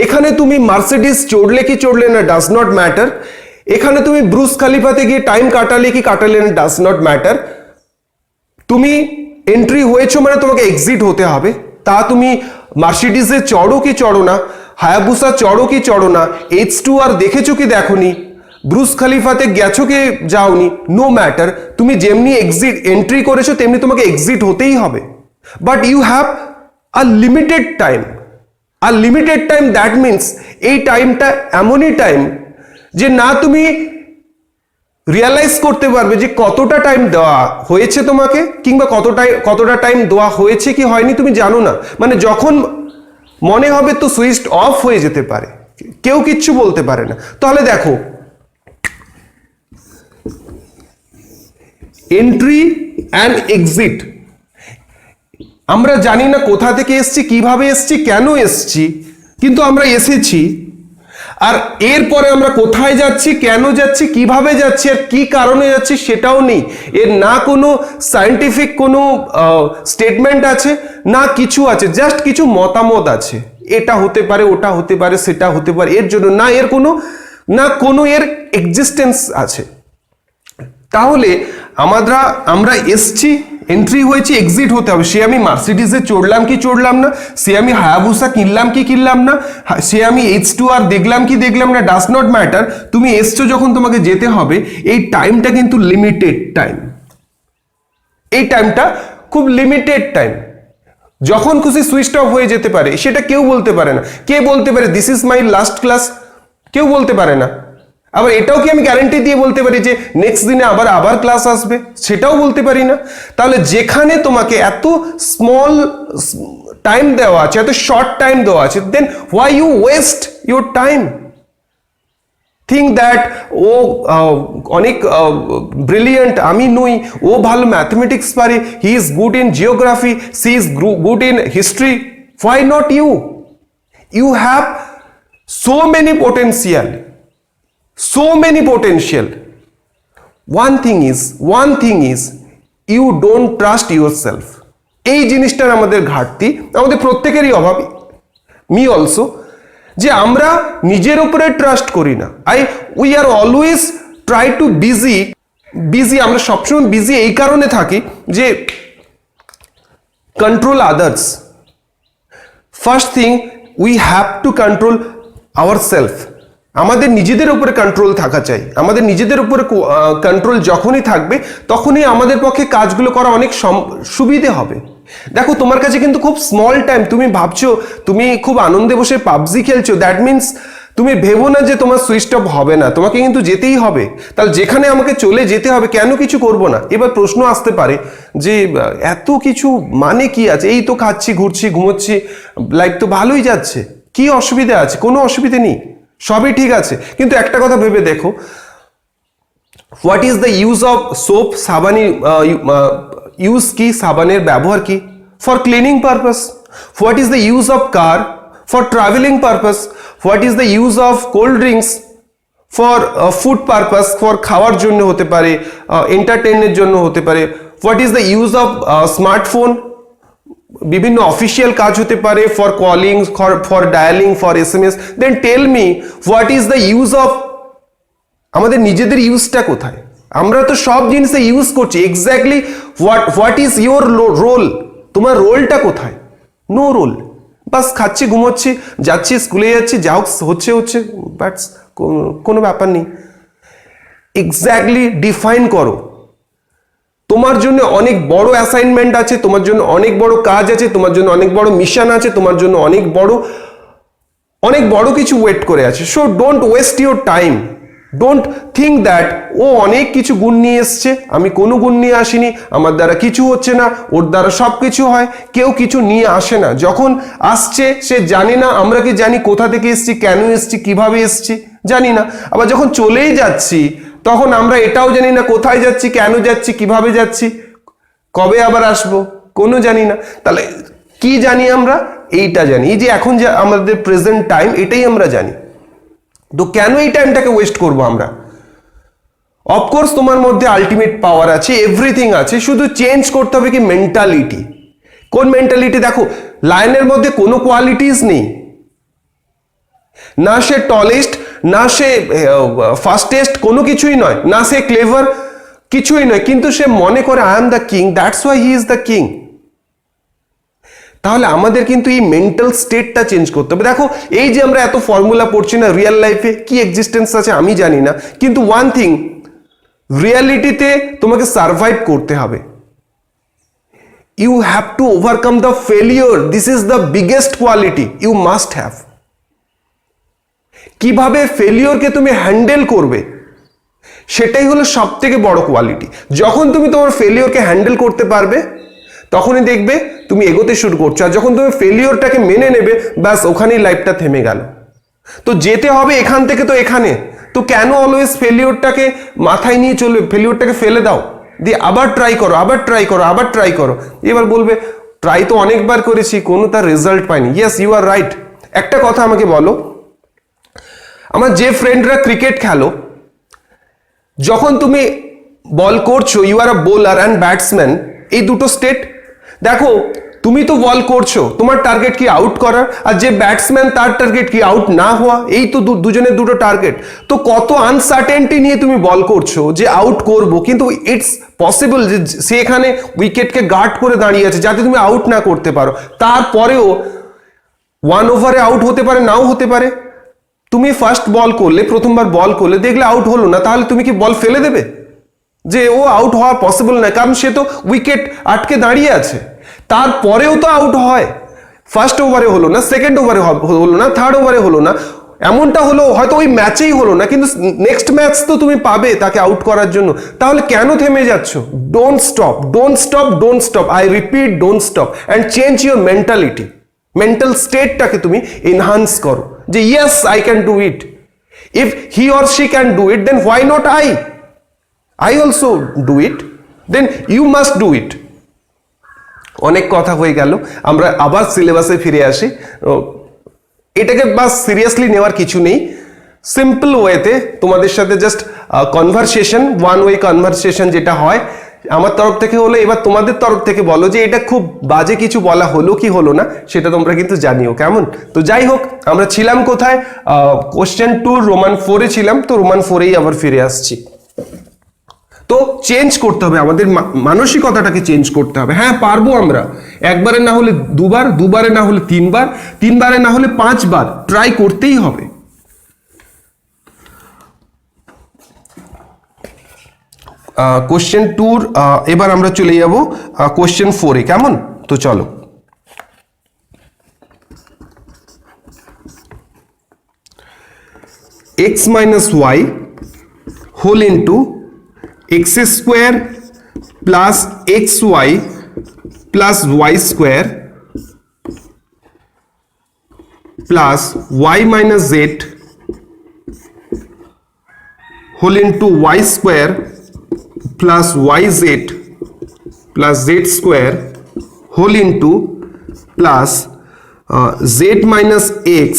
এখানে তুমি মার্সিডিজ চড়লে কি চড়লে না, ডাজ নট ম্যাটার। এখানে তুমি ব্রুস খালিফাতে গিয়ে টাইম কাটালে কি কাটালে না, ডাজ নট ম্যাটার। তুমি এন্ট্রি হয়েছো মানে তোমাকে এক্সিট হতে হবে। তা তুমি মার্সিডিজে চড়ো কি চড়ো না, হায়াবুসা চড়ো কি চড়ো না, H2 আর দেখেছো কি দেখোনি, ব্রুস খালিফাতে গেছো কি যাওনি, নো ম্যাটার, তুমি যেমনি এন্ট্রি করেছো তেমনি তোমাকে এক্সিট হতেই হবে। But you have a limited time. আর লিমিটেড টাইম দ্যাট মিনস এই টাইমটা এমনই টাইম যে না তুমি রিয়ালাইজ করতে পারবে যে কতটা টাইম দেওয়া হয়েছে তোমাকে, কিংবা কতটা টাইম দেওয়া হয়েছে কি হয়নি তুমি জানো না। মানে যখন মনে হবে তো সুইচ অফ হয়ে যেতে পারে, কেউ কিচ্ছু বলতে পারে না। তাহলে দেখো, এন্ট্রি অ্যান্ড এক্সিট, আমরা জানি না কোথা থেকে এসছি, কিভাবে এসছি, কেন এসছি, কিন্তু আমরা এসেছি। আর এরপরে আমরা কোথায় যাচ্ছি, কেন যাচ্ছি, কিভাবে যাচ্ছি, আর কি কারণে যাচ্ছি সেটাও নেই। এর না কোনো সায়েন্টিফিক কোনো স্টেটমেন্ট আছে, না কিছু আছে, জাস্ট কিছু মতামত আছে, এটা হতে পারে, ওটা হতে পারে, সেটা হতে পারে, এর জন্য না এর কোনো এর এক্সিস্টেন্স আছে। তাহলে আমরা এসছি, এন্ট্রি হয়েছে, এক্সিট হতে হবে। সে আমি মার্সিডিজে চড়লাম কি চড়লাম না, সে আমি হায়াবুসা কিনলাম কি কিনলাম না, সে আমি H2R দেখলাম কি দেখলাম না, ডাজ নট ম্যাটার। তুমি এসছো যখন তোমাকে যেতে হবে। এই টাইমটা কিন্তু লিমিটেড টাইম, এই টাইমটা খুব লিমিটেড টাইম। যখন খুশি সুইচ অফ হয়ে যেতে পারে, সেটা কেউ বলতে পারে না। কে বলতে পারে this is my last class? কেউ বলতে পারে না। আবার এটাও কি আমি গ্যারান্টি দিয়ে বলতে পারি যে নেক্সট দিনে আবার ক্লাস আসবে? সেটাও বলতে পারি না। তাহলে যেখানে তোমাকে এত স্মল টাইম দেওয়া আছে, এত শর্ট টাইম দেওয়া আছে, then why you waste your time? Think that ও অনেক ব্রিলিয়েন্ট, আমি নই, ও ভালো ম্যাথমেটিক্স পারে, he is good in geography, she is good in history, why not you? You have so many potential. One thing is you don't trust yourself. এই জিনিসটার আমাদের ঘাটতি, আমাদের প্রত্যেকেরই অভাব, মি অলসো, যে আমরা নিজের উপরে ট্রাস্ট করি না। We are always try too busy, আমরা সবসময় বিজি এই কারণে থাকি যে control others. First thing, we have to control ourself. আমাদের নিজেদের উপরে কন্ট্রোল থাকা চাই। আমাদের নিজেদের উপরে কন্ট্রোল যখনই থাকবে, তখনই আমাদের পক্ষে কাজগুলো করা অনেক সুবিধে হবে। দেখো, তোমার কাছে কিন্তু খুব স্মল টাইম, তুমি ভাবছো তুমি খুব আনন্দে বসে পাবজি খেলছো, দ্যাট মিনস তুমি ভেবো না যে তোমার সুইচ অফ হবে না, তোমাকে কিন্তু যেতেই হবে। তাহলে যেখানে আমাকে চলে যেতে হবে, কেন কিছু করব না? এবার প্রশ্ন আসতে পারে যে এত কিছু মানে কি আছে? এই তো খাচ্ছি, ঘুরছি, ঘুমোচ্ছি, লাইফ তো ভালোই যাচ্ছে, কি অসুবিধা আছে? কোনো অসুবিধে নেই, সবই ঠিক আছে। কিন্তু একটা কথা ভেবে দেখো, what is the use of soap? সাবানের ইউজ কি? সাবানের ব্যবহার কি? For cleaning purpose. What is the use of car? For travelling purpose. What is the use of cold drinks? For food purpose, for খাওয়ার জন্য হতে পারে, এন্টারটেইনের জন্য হতে পারে। What is the use of smartphone? বিভিন্ন অফিসিয়াল কাজ হতে পারে, for calling, for dialling, for SMS। Then tell me, what is the use of? আমাদের নিজেদের ইউজটা কোথায়? আমরা তো সব জিনিসে ইউজ করছি। Exactly what is your role? তোমার রোলটা কোথায়? No role. বাস খাচ্ছি, ঘুমোচ্ছি, যাচ্ছি, স্কুলে যাচ্ছি, যা হচ্ছে, বাট কোনো ব্যাপার নেই। এক্স্যাক্টলি ডিফাইন করো। তোমার জন্য অনেক বড় অ্যাসাইনমেন্ট আছে, তোমার জন্য অনেক বড় কাজ আছে, তোমার জন্য অনেক বড় মিশন আছে, তোমার জন্য অনেক বড় কিছু ওয়েট করে আছে। So don't waste your time. Don't think that ও অনেক কিছু গুণ নিয়ে এসছে, আমি কোনো গুণ নিয়ে আসিনি, আমার দ্বারা কিছু হচ্ছে না, ওর দ্বারা সব কিছু হয়। কেউ কিছু নিয়ে আসে না। যখন আসছে সে জানে না, আমরা কি জানি কোথা থেকে এসছি, কেন এসছি, কিভাবে এসছি? জানি না। আবার যখন চলেই যাচ্ছি, তখন আমরা এটাও জানি না কোথায় যাচ্ছি, কেন যাচ্ছি, কিভাবে যাচ্ছি, কবে আবার আসবো, কোনো জানি না। তাহলে কি জানি আমরা? এইটা জানি, এই যে এখন যে আমাদের প্রেজেন্ট টাইম, এটাই আমরা জানি। তো কেন এই টাইমটাকে ওয়েস্ট করব আমরা? অফকোর্স তোমার মধ্যে আলটিমেট পাওয়ার আছে, এভরিথিং আছে, শুধু চেঞ্জ করতে হবে কি মেন্টালিটি। কোন মেন্টালিটি? দেখো, লায়নের মধ্যে কোনো কোয়ালিটিস নেই, না সে টলেস্ট, না সে ফাস্টেস্ট, কোনো কিছুই নয়, না সে ক্লেভার, কিছুই নয়, কিন্তু সে মনে করে I am the king, that's why he is the king. তাহলে আমাদের কিন্তু এই মেন্টাল স্টেটটা চেঞ্জ করতে হবে। দেখো এই যে আমরা এত ফর্মুলা পড়ছি না, রিয়েল লাইফে কি এক্সিস্টেন্স আছে আমি জানি না, কিন্তু ওয়ান থিং, রিয়ালিটিতে তোমাকে সার্ভাইভ করতে হবে। You have to overcome the failure, this is the biggest quality you must have. কিভাবে ফেলিওরকে তুমি হ্যান্ডেল করবে সেটাই হলো সব থেকে বড় কোয়ালিটি। যখন তুমি তোমার ফেলিওরকে হ্যান্ডেল করতে পারবে তখনই দেখবে তুমি এগোতে শুরু করছো, আর যখন তুমি ফেলিওরটাকে মেনে নেবে ব্যাস ওখানেই লাইফটা থেমে গেল। তো যেতে হবে এখান থেকে তো এখানে, তো কেন অলওয়েজ ফেলিওরটাকে মাথায় নিয়ে চলবে? ফেলিওরটাকে ফেলে দাও, দিয়ে আবার ট্রাই করো, আবার ট্রাই করো, আবার ট্রাই করো। এবার বলবে ট্রাই তো অনেকবার করেছি, কোনো তার রেজাল্ট পাইনি। Yes, you are right. একটা কথা আমাকে বলো, আমার যে ফ্রেন্ডরা ক্রিকেট খেলো, যখন তুমি বল করছো, you are a bowler and batsman, এই দুটো স্টেট দেখো। তুমি তো বল করছো, তোমার টার্গেট কি আউট করার, আর যে ব্যাটসম্যান তার টার্গেট কি আউট না হওয়া। এই তো দুজনের দুটো টার্গেট। তো কত আনসার্টেনটি নিয়ে তুমি বল করছো যে আউট করব, কিন্তু ইটস পসিবল যে সে এখানে উইকেটকে গার্ড করে দাঁড়িয়ে আছে যাতে তুমি আউট না করতে পারো। তারপরেও 1 ওভারে আউট হতে পারে, নাও হতে পারে। তুমি ফার্স্ট বল করলে, প্রথমবার বল করলে, দেখলে আউট হলো না, তাহলে তুমি কি বল ফেলে দেবে যে ও আউট হওয়া পসিবল না? কারণ সে তো উইকেট আটকে দাঁড়িয়ে আছে। তারপরেও তো আউট হয়, ফার্স্ট ওভারে হলো না, সেকেন্ড ওভারে হলো না, থার্ড ওভারে হলো না, এমনটা হলো হয়তো ওই ম্যাচেই হলো না, কিন্তু নেক্সট ম্যাচ তো তুমি পাবে তাকে আউট করার জন্য। তাহলে কেন থেমে যাচ্ছ? Don't stop, don't stop, don't stop, I repeat, don't stop, and change your mentality. Mental স্টেটটাকে তুমি এনহান্স করো যে yes I can do it. If he or she can do it, then why not I also do it, then you must do it. অনেক কথা হয়ে গেল, আমরা আবার সিলেবাসে ফিরে আসি। এটাকে বাস সিরিয়াসলি নেওয়ার কিছু নেই, সিম্পল ওয়েতে তোমাদের সাথে just conversation, one way conversation যেটা হয় আমার তরফ থেকে হলো। এবার তোমাদের তরফ থেকে বলো যে এটা খুব বাজে কিছু বলা হলো কি হলো না, সেটা তোমরা কিন্তু জানিও, কেমন? তো যাই হোক, আমরা ছিলাম কোথায়? কোশ্চেন 2 রোমান 4-এ ছিলাম, তো রোমান 4-এই আবার ফিরে আসছি। তো চেঞ্জ করতে হবে, আমাদের মানসিকতাটাকে চেঞ্জ করতে হবে। হ্যাঁ, পারবো আমরা, একবারে না হলে দুবার, দুবারে না হলে তিনবার, তিনবারে না হলে 5 বার, ট্রাই করতেই হবে। কোশ্চেন 2 এবার আমরা চলে যাব কোশ্চেন 4-এ, কেমন? তো চলো। x minus y whole into x square plus xy plus y square plus y minus z whole into y square plus yz plus z square whole into plus z minus x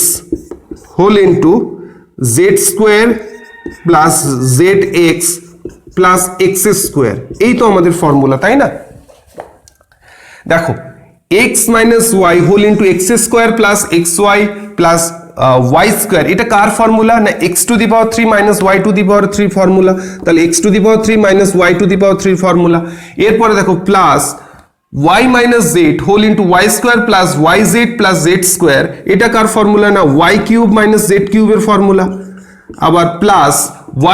whole into z square plus zx plus x square. এই তো আমাদের formula, তাই না? দেখো, x minus y whole into x square plus x y plus y square, এটা কার formula? না x to the power 3 minus y to the power 3 formula. তাহলে x to the power 3 minus y to the power 3 formula. এরপরে দেখো plus y minus z whole into y square plus y z plus z square, এটা কার formula? না y cube minus z কিউবের formula. আবার plus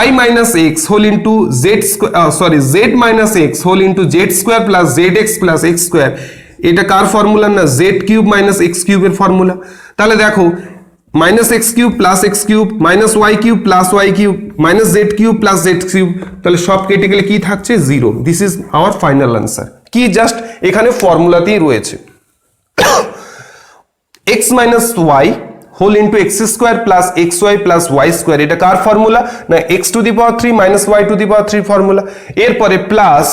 y minus x whole into z square, z minus x whole into z square plus zx plus x square, এটা কার formula? না z cube minus x কিউবের formula. তাহলে দেখো minus x cube plus x cube minus y cube plus y cube minus z cube plus z cube, তাহলে সব কেটে গেলে কি থাকছে? 0। This is our final answer. কি জাস্ট এখানে ফর্মুলাতেই রয়েছে x minus y whole into x square plus x y plus y square, এটা কার ফর্মুলা? না x to the power 3 minus y to the power 3 formula. এরপরে plus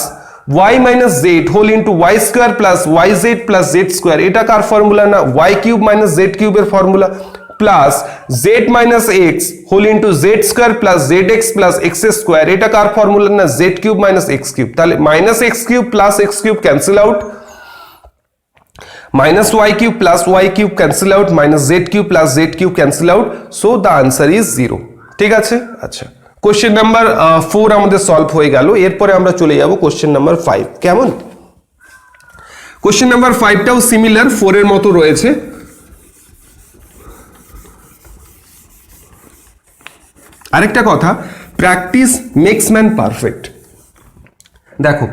y minus z whole into y square plus y z plus z square, এটা কার formula? না y cube minus z কিউবের formula. Plus z minus x whole into z square plus z x plus x square, এটা কার formula? না z cube minus x cube. তাহলে minus x cube plus x cube cancel out, minus y cube plus y cube cancel out, minus z cube plus z cube cancel out, so the answer is 0। ঠিক আছে? আচ্ছা, question number 4 আমাদের solve হয়ে গেল। এরপরে আমরা চলে যাব কোশ্চেন নাম্বার 5, কেমন? কোশ্চেন নাম্বার 5টাও সিমিলার 4 এর মতো রয়েছে। আরেকটা কথা, প্র্যাকটিস মেক্স ম্যান পারফেক্ট। দেখো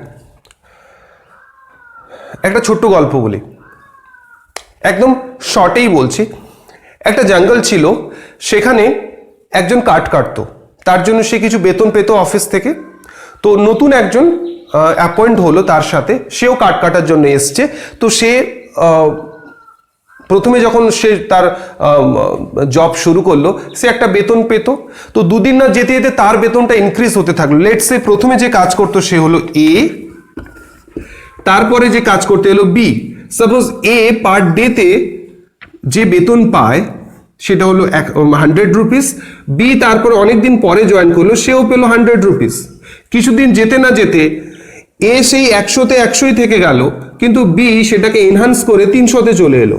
একটা ছোট্ট গল্প বলি, একদম শর্টেই বলছি। একটা জঙ্গল ছিল, সেখানে একজন কাঠ কাটতো, তার জন্য সে কিছু বেতন পেত অফিস থেকে। তো নতুন একজন অ্যাপয়েন্ট হলো তার সাথে, সেও কাঠ কাটার জন্য এসছে। তো সে প্রথমে যখন সে তার জব শুরু করলো, সে একটা বেতন পেত। তো দুদিন না যেতে যেতে তার বেতনটা ইনক্রিজ হতে থাকলো। লেটস সে প্রথমে যে কাজ করতো সে হলো এ, তারপরে যে কাজ করতে এলো বি। সাপোজ এ পার ডেতে যে বেতন পায় সেটা হলো 100 রুপিস। বি তারপরে অনেকদিন পরে জয়েন করলো, সেও পেলো 100 রুপিস। কিছুদিন যেতে না যেতে এ সেই 100তে 100ই থেকে গেল, কিন্তু বি সেটাকে এনহান্স করে 300তে চলে এলো।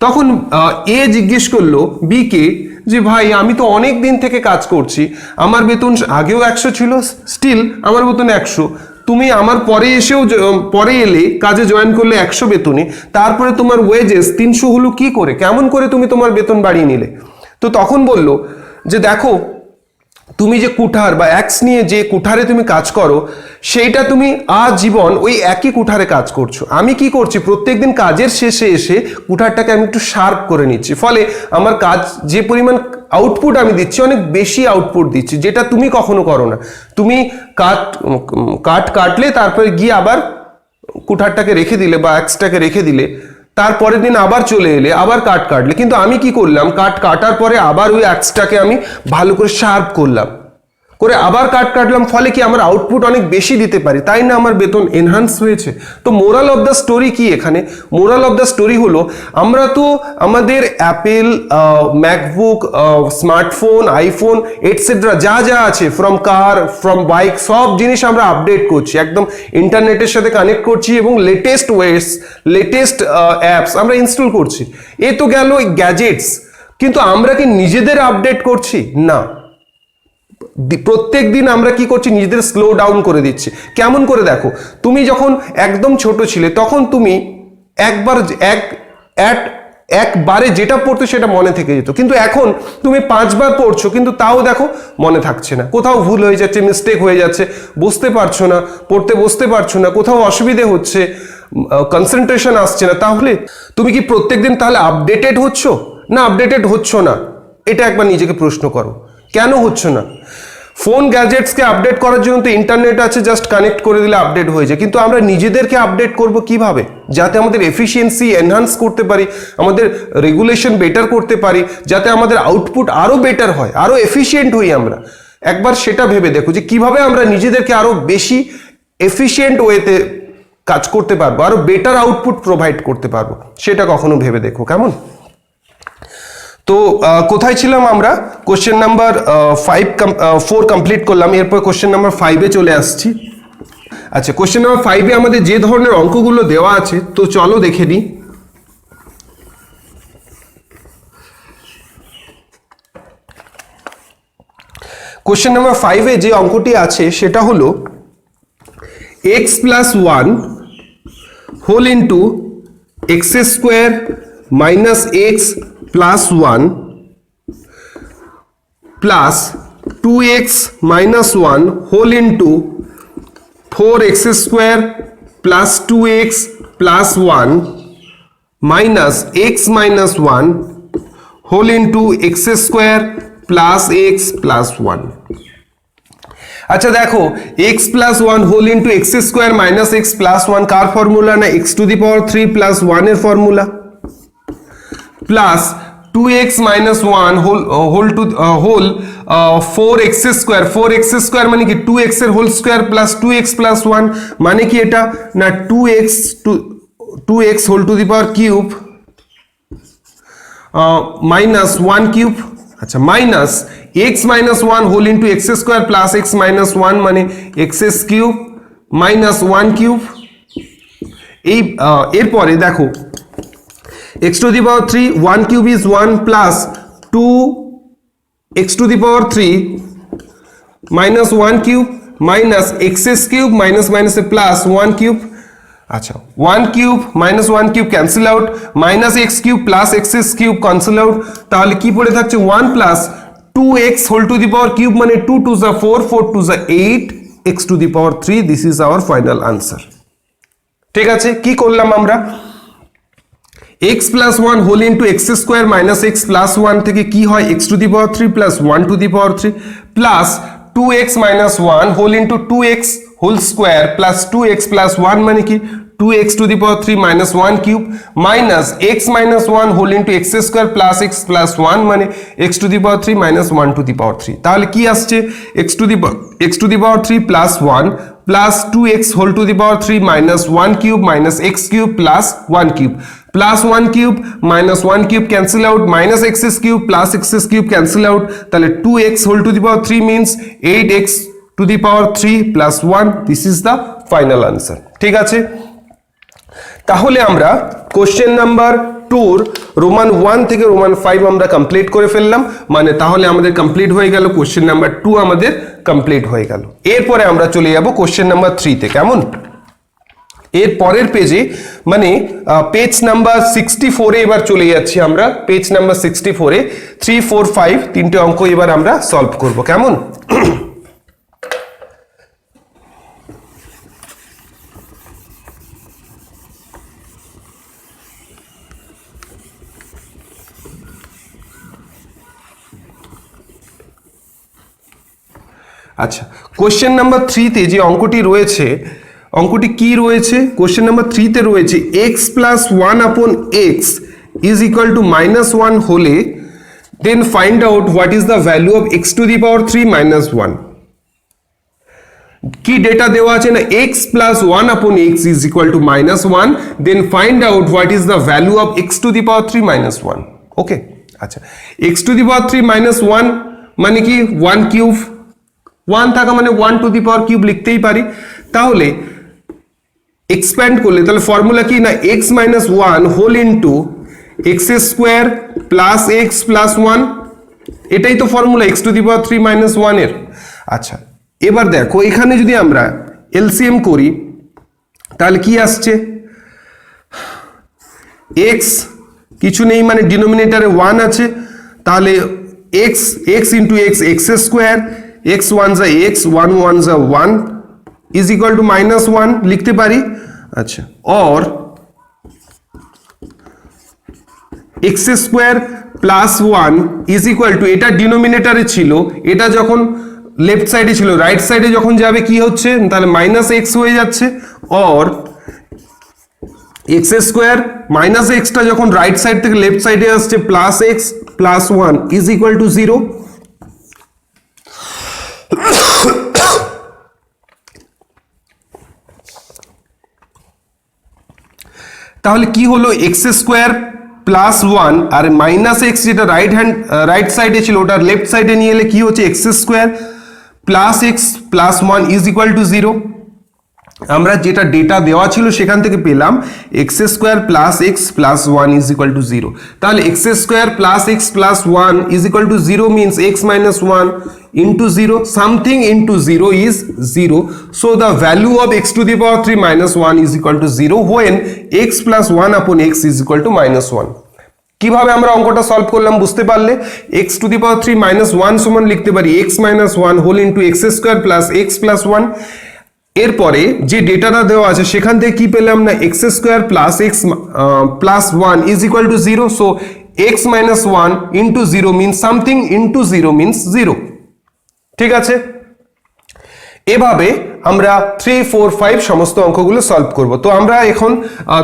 তখন এ জিজ্ঞেস করলো বি কে যে ভাই আমি তো অনেক দিন থেকে কাজ করছি, আমার বেতন আগেও 100 ছিল, স্টিল আমার বেতন 100, তুমি আমার পরে এসেও পরে এলে কাজে জয়েন করলে 100 বেতনে, তারপরে তোমার ওয়েজেস 300 হলো কি করে, কেমন করে তুমি তোমার বেতন বাড়িয়ে নিলে? তো তখন বলল যে দেখো, তুমি যে কুঠার বা অ্যাক্স নিয়ে যে কুঠারে তুমি কাজ করো, সেইটা তুমি আজীবন ওই একই কুঠারে কাজ করছো। আমি কি করছি, প্রত্যেকদিন কাজের শেষে এসে কুঠারটাকে আমি একটু শার্প করে নিচ্ছি, ফলে আমার কাজ যে পরিমাণ আউটপুট আমি দিচ্ছি অনেক বেশি আউটপুট দিচ্ছি, যেটা তুমি কখনো করো না। তুমি কাঠ কাটলে তারপরে গিয়ে আবার কুঠারটাকে রেখে দিলে বা অ্যাক্সটাকে রেখে দিলে, তারপরের দিন আবার চলে এলে আবার কাঠ কাটলে। কিন্তু আমি কি করলাম, কাঠ কাটার পরে আবার ওই অ্যাক্সটাকে আমি ভালো করে শার্প করলাম, করে আবার কাঠ কাটলাম, ফলে কি আমার আউটপুট অনেক বেশি দিতে পারি, তাই না আমার বেতন এনহান্স হয়েছে। তো মোরাল অফ দ্য স্টোরি কি এখানে? মোরাল অফ দ্য স্টোরি হলো, আমরা তো আমাদের Apple, MacBook, smartphone, iPhone etcetera যা যা আছে, ফ্রম কার, ফ্রম বাইক, সব জিনিস আমরা আপডেট করছি, একদম ইন্টারনেটের সাথে কানেক্ট করছি এবং লেটেস্ট ওয়েস, লেটেস্ট অ্যাপস আমরা ইনস্টল করছি। এ তো গেল গ্যাজেটস, কিন্তু আমরা কি নিজেদের আপডেট করছি? না। প্রত্যেক দিন আমরা কি করছি, নিজেদের স্লো ডাউন করে দিচ্ছি। কেমন করে? দেখো, তুমি যখন একদম ছোট ছিলে তখন তুমি একবারে যেটা পড়তো সেটা মনে থেকে যেত, কিন্তু এখন তুমি 5 বার পড়ছো কিন্তু তাও দেখো মনে থাকছে না, কোথাও ভুল হয়ে যাচ্ছে, মিস্টেক হয়ে যাচ্ছে, বুঝতে পারছো না, পড়তে বসতে পারছো না, কোথাও অসুবিধে হচ্ছে, কনসেন্ট্রেশন আসছে না। তাহলে তুমি কি প্রত্যেকদিন তাহলে আপডেটেড হচ্ছ? না, আপডেটেড হচ্ছ না। এটা একবার নিজেকে প্রশ্ন করো, কেন হচ্ছে না? ফোন গ্যাজেটসকে আপডেট করার জন্য তো ইন্টারনেট আছে, জাস্ট কানেক্ট করে দিলে আপডেট হয়ে যায়। কিন্তু আমরা নিজেদেরকে আপডেট করব কিভাবে, যাতে আমাদের এফিসিয়েন্সি এনহান্স করতে পারি, আমাদের রেগুলেশন বেটার করতে পারি, যাতে আমাদের আউটপুট আরো বেটার হয়, আরো এফিসিয়েন্ট হই আমরা। একবার সেটা ভেবে দেখো যে কিভাবে আমরা নিজেদেরকে আরো বেশি এফিসিয়েন্ট ওয়েতে কাজ করতে পারবো, আরো বেটার আউটপুট প্রোভাইড করতে পারবো, সেটা কখনো ভেবে দেখো। কেমন? তো কোথায় ছিলাম আমরা? কোশ্চেন নাম্বার 4 কমপ্লিট করলাম, এরপর কোশ্চেন নাম্বার 5-এ চলে আসছি। আচ্ছা, কোশ্চেন নাম্বার 5-এ আমাদের যে ধরনের অঙ্কগুলো দেওয়া আছে, তো চলো দেখে নিই। কোশ্চেন নাম্বার 5-এ যে অঙ্কটি আছে সেটা হলো x + 1 whole into x² minus x plus 1 plus 2x minus 1 whole into 4x² plus 2x plus 1 minus x minus 1 whole into x² plus x plus 1। আচ্ছা দেখো, x plus 1 whole into x² minus x plus 1 কার formula? না x³ plus 1 এর formula, plus 2x minus 1 whole 4x² মানে কি 2x এর whole square plus 2x plus 1 মানে কি এটা? না 2x whole to the power cube minus 1 cube. আচ্ছা, minus x minus 1 whole into x² plus x minus 1 মানে x কিউব মাইনাস 1 কিউব। এই এরপরে দেখো x⁻³ 1 cube is 1 plus 2x⁻³ minus 1 cube minus x³ minus minus a plus 1 cube. আচ্ছা 1 cube minus 1 cube cancel out, minus x cube plus x cube cancel out, তাহলে কি পড়ে থাকছে 1 plus 2x whole to the power cube মানে 2 2 যা 4 4 2 যা 8 x to the power 3, this is our final answer. ঠিক আছে, কি করলাম আমরা, x plus 1 whole into x square minus x plus 1 থেকে কি হয় x to the power 3 plus 1 to the power 3 plus 2x minus 1 whole into 2x whole square plus 2x plus 1 মানে কি 2x to the power 3 minus 1 cube minus x minus 1 whole into x square plus x plus 1 মানে x to the power 3 minus 1 to the power 3, তাহলে কি আসছে x to the power 3 plus 1 plus 2x whole to the power 3 minus 1 cube minus x cube plus 1 cube plus 1 cube minus 1 cube cancel out minus x cube plus x cube cancel out, তাহলে 2x whole to the power 3 means 8x two the power 3 plus 1, this is the final answer. ঠিক আছে, তাহলে আমরা question number 2 Roman 1 থেকে Roman 5 আমরা complete করে ফেললাম, মানে তাহলে আমাদের কমপ্লিট হয়ে গেল কোশ্চেন নাম্বার 2 আমাদের কমপ্লিট হয়ে গেল। এরপরে আমরা চলে যাব কোশ্চেন নাম্বার 3 তে, কেমন, এর পরের পেজে মানে পেজ নাম্বার 64 এ এবার চলে যাচ্ছি আমরা, পেজ নাম্বার 64 এ 3 4 5 তিনটে অঙ্ক এবার আমরা সলভ করব, কেমন। আচ্ছা, কোশ্চেন নাম্বার 3 তে যে অঙ্কটি রয়েছে, অঙ্কটি কি রয়েছে, কোশ্চেন নাম্বার 3 তে রয়েছে x plus 1 upon x is equal to minus 1 হলে then find out what is the value of x to the power 3 minus 1। কি ডেটা দেওয়া আছে না, x plus 1 upon x is equal to minus 1, then find out what is the value of x to the power 3 minus 1। Okay, আচ্ছা x to the power 3 minus 1 মানে কি 1 cube, 1 থাকা মানে 1 to the power cube লিখতেই পারি, তাহলে expand করলে তাহলে ফর্মুলা কি না x minus 1 whole into x square plus x plus 1, এটাই তো formula x to the power 3 minus 1 এর। আচ্ছা, এবার দেখো এখানে যদি আমরা এলসিএম করি তাহলে কি আসছে, x কিছু নেই মানে ডিনোমিনেটরে 1 আছে, তাহলে x into x square x1 যা x 1 1 যা 1 ইজ ইকুয়াল টু মাইনাস 1 লিখতে পারি। আচ্ছা, और x square plus 1 is equal two, এটা ডিনোমিনেটরে ছিল, এটা যখন লেফট সাইডে ছিল রাইট সাইডে যখন যাবে কি হচ্ছে তাহলে মাইনাস x হয়ে যাচ্ছে, और x স্কোয়ার মাইনাস এক্সটা যখন রাইট সাইড থেকে লেফট সাইডে আসছে plus x plus 1 is equal to 0। তাহলে কি হলো, এক্স স্কোয়ার প্লাস 1 আর মাইনাস এক্স যেটা রাইট সাইডে ছিল ওটা লেফট সাইডে নিয়ে এলে কি হচ্ছে x square plus x plus 1 is equal to 0। আমরা যেটা ডেটা দেওয়া ছিল সেখান থেকে পেলাম x square plus x plus 1 is equal to 0, তাহলে x square plus x plus 1 is equal to 0 means x minus 1 into 0, something into 0 is 0, so the value of x to the power 3 minus 1 is equal to 0 when x plus 1 upon x is equal to minus 1। কিভাবে আমরা অঙ্কটা solve করলাম বুঝতে পারলে, x to the power 3 minus 1 সমান লিখতে পারি x minus 1 whole into x square plus x plus 1, এরপরে যে ডেটাটা দেওয়া আছে সেখান থেকে কি পেলাম না x square plus x plus 1 is equal to 0, so x minus 1 into 0 means something into 0 means 0। ঠিক আছে, এভাবে আমরা 3 4 5 সমস্ত অঙ্কগুলো সলভ করব। তো আমরা এখন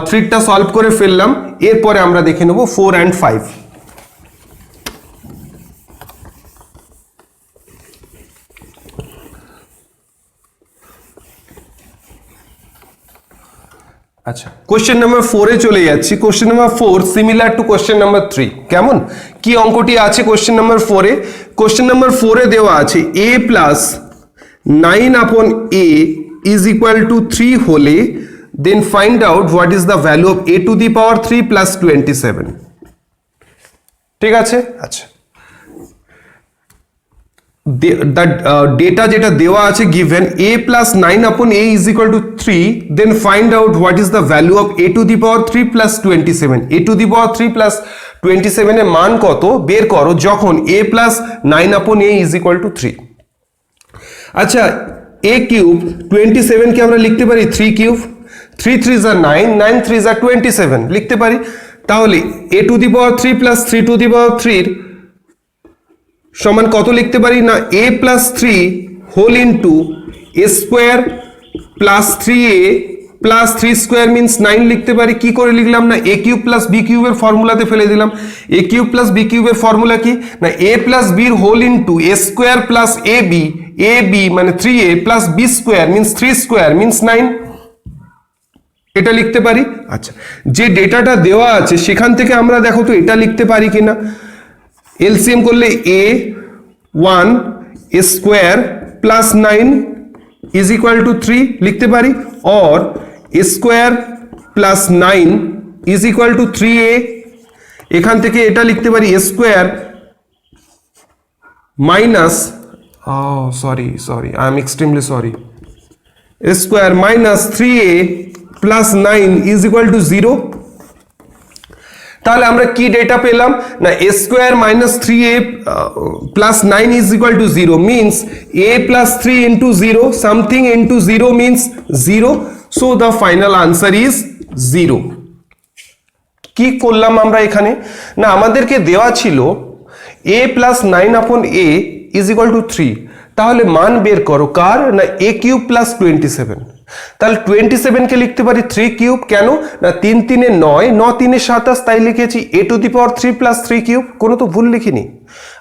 3টা সলভ করে ফেললাম, এরপরে আমরা দেখে নেব 4 and 5। আচ্ছা, কোশ্চেন নাম্বার 4 এ চলে যাচ্ছি। Question number 4 similar to question number 3, কেমন, কি অঙ্কটি আছে কোশ্চেন নাম্বার 4 এ, কোশ্চেন নাম্বার 4 এ দেওয়া আছে a প্লাস 9 আপন a ইজ ইকুয়াল টু 3 হলে then find out what is the value of a to the power 3 plus 27। ঠিক আছে, আচ্ছা ডেটা যেটা দেওয়া আছে given a plus 9 upon a is equal to 3, then find out what is the value of a to the power 3 plus 27. a to the power 3 plus 27 এর মান কত বের করো যখন a plus 9 upon a is equal to 3. আচ্ছা, a cube 27 কে আমরা লিখতে পারি 3 কিউব, 3 3 are 9, 9 3 are 27 লিখতে পারি। তাহলে a to the power 3 plus 3 to the power 3 সমান কত লিখতে পারি না a plus 3 whole into a square plus 3a plus 3 square means 9 লিখতে পারি। কি করে লিখলাম না a কিউব প্লাস b কিউবের ফর্মুলাতে ফেলে দিলাম। a কিউব প্লাস b কিউবের ফর্মুলা কি না a plus b whole into a square plus ab, ab মানে 3a plus b square means 3 square means 9, এটা লিখতে পারি। আচ্ছা, যে ডেটাটা দেওয়া আছে সেখান থেকে আমরা দেখো তো এটা লিখতে পারি কিনা। এলসিএম করলে a 1 a square plus 9 is equal to 3 লিখতে পারি, or a square plus 9 is equal two 3a। এখান থেকে এটা লিখতে পারি a square minus sorry I am extremely sorry, a square minus 3a plus 9 is equal to 0। তাহলে আমরা কি ডেটা পেলাম না a square minus 3a plus 9 is equal to 0 means a plus 3 into 0 something into 0 means 0, so the final answer is 0। কি করলাম আমরা এখানে না আমাদেরকে দেওয়া ছিল a প্লাস 9 আপন a ইজ ইকুয়াল টু 3, তাহলে মান বের করো কার না a কিউব প্লাস 27। তাহলে 27 কে লিখতে পারি 3 কিউব, কেন না 3 3 এ 9, 9 3 এ 27, তাই লিখেছি a to the power 3 plus 3 cube, কোনো তো ভুল লিখিনি।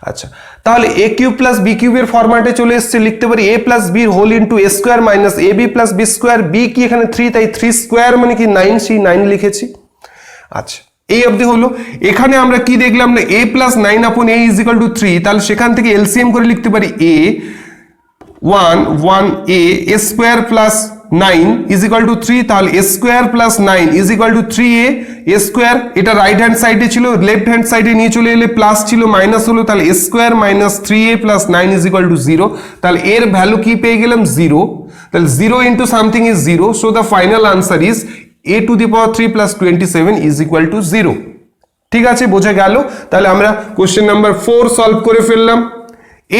আচ্ছা, তাহলে a কিউব প্লাস b কিউবের ফরম্যাটে চলে এসেছে, লিখতে পারি a plus b whole into a square minus ab plus b square, b কি এখানে 3, তাই 3 স্কোয়ার মানে কি 9, সেই 9 লিখেছি। আচ্ছা, এই অবধি হলো। এখানে আমরা কি দেখলাম না a প্লাস 9 আপন a ইজ ইকুয়াল টু 3, তাহলে সেখান থেকে এলসিএম করে লিখতে পারি a 1 1a a square plus 9 is equal to 3, তাহলে a square plus 9 is equal two 3a a square, এটা রাইট হ্যান্ড সাইডে ছিল, লেফট হ্যান্ড সাইডে নিয়ে চলে এলে প্লাস ছিল মাইনাস হলো, তাহলে a square minus 3a plus 9 is equal to 0, তাহলে এর ভ্যালু কি পেয়ে গেলাম 0, তাহলে 0 into something is 0, so the final answer is a to the power 3 plus 27 is equal to 0। ঠিক আছে, বোঝা গেল। তাহলে আমরা কোশ্চেন নাম্বার 4 সলভ করে ফেললাম।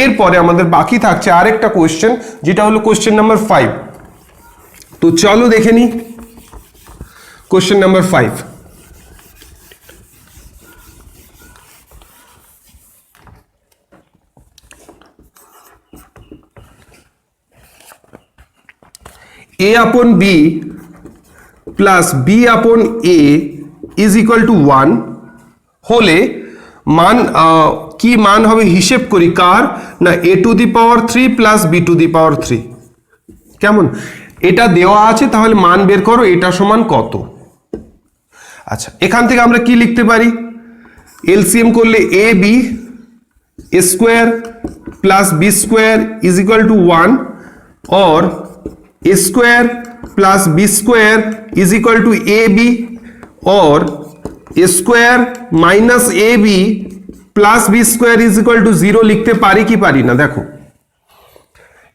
এরপরে আমাদের বাকি থাকছে আরেকটা কোশ্চেন, যেটা হলো কোশ্চেন নাম্বার 5। তো চলো দেখে নি question number 5। a upon b plus b upon a is equal two 1 হলে মান কি মান হবে হিসেব করি কার না a to the power 3 plus b to the power 3। কেমন, এটা দেওয়া আছে, তাহলে মান বের করো এটা সমান কত। আচ্ছা, এখান থেকে আমরা কি লিখতে পারি এলসিএম করলে a b a square plus b square is equal two 1, और a square plus b square is equal two ab, और a square minus ab plus b square is equal to 0 লিখতে পারি কি পারি না। দেখো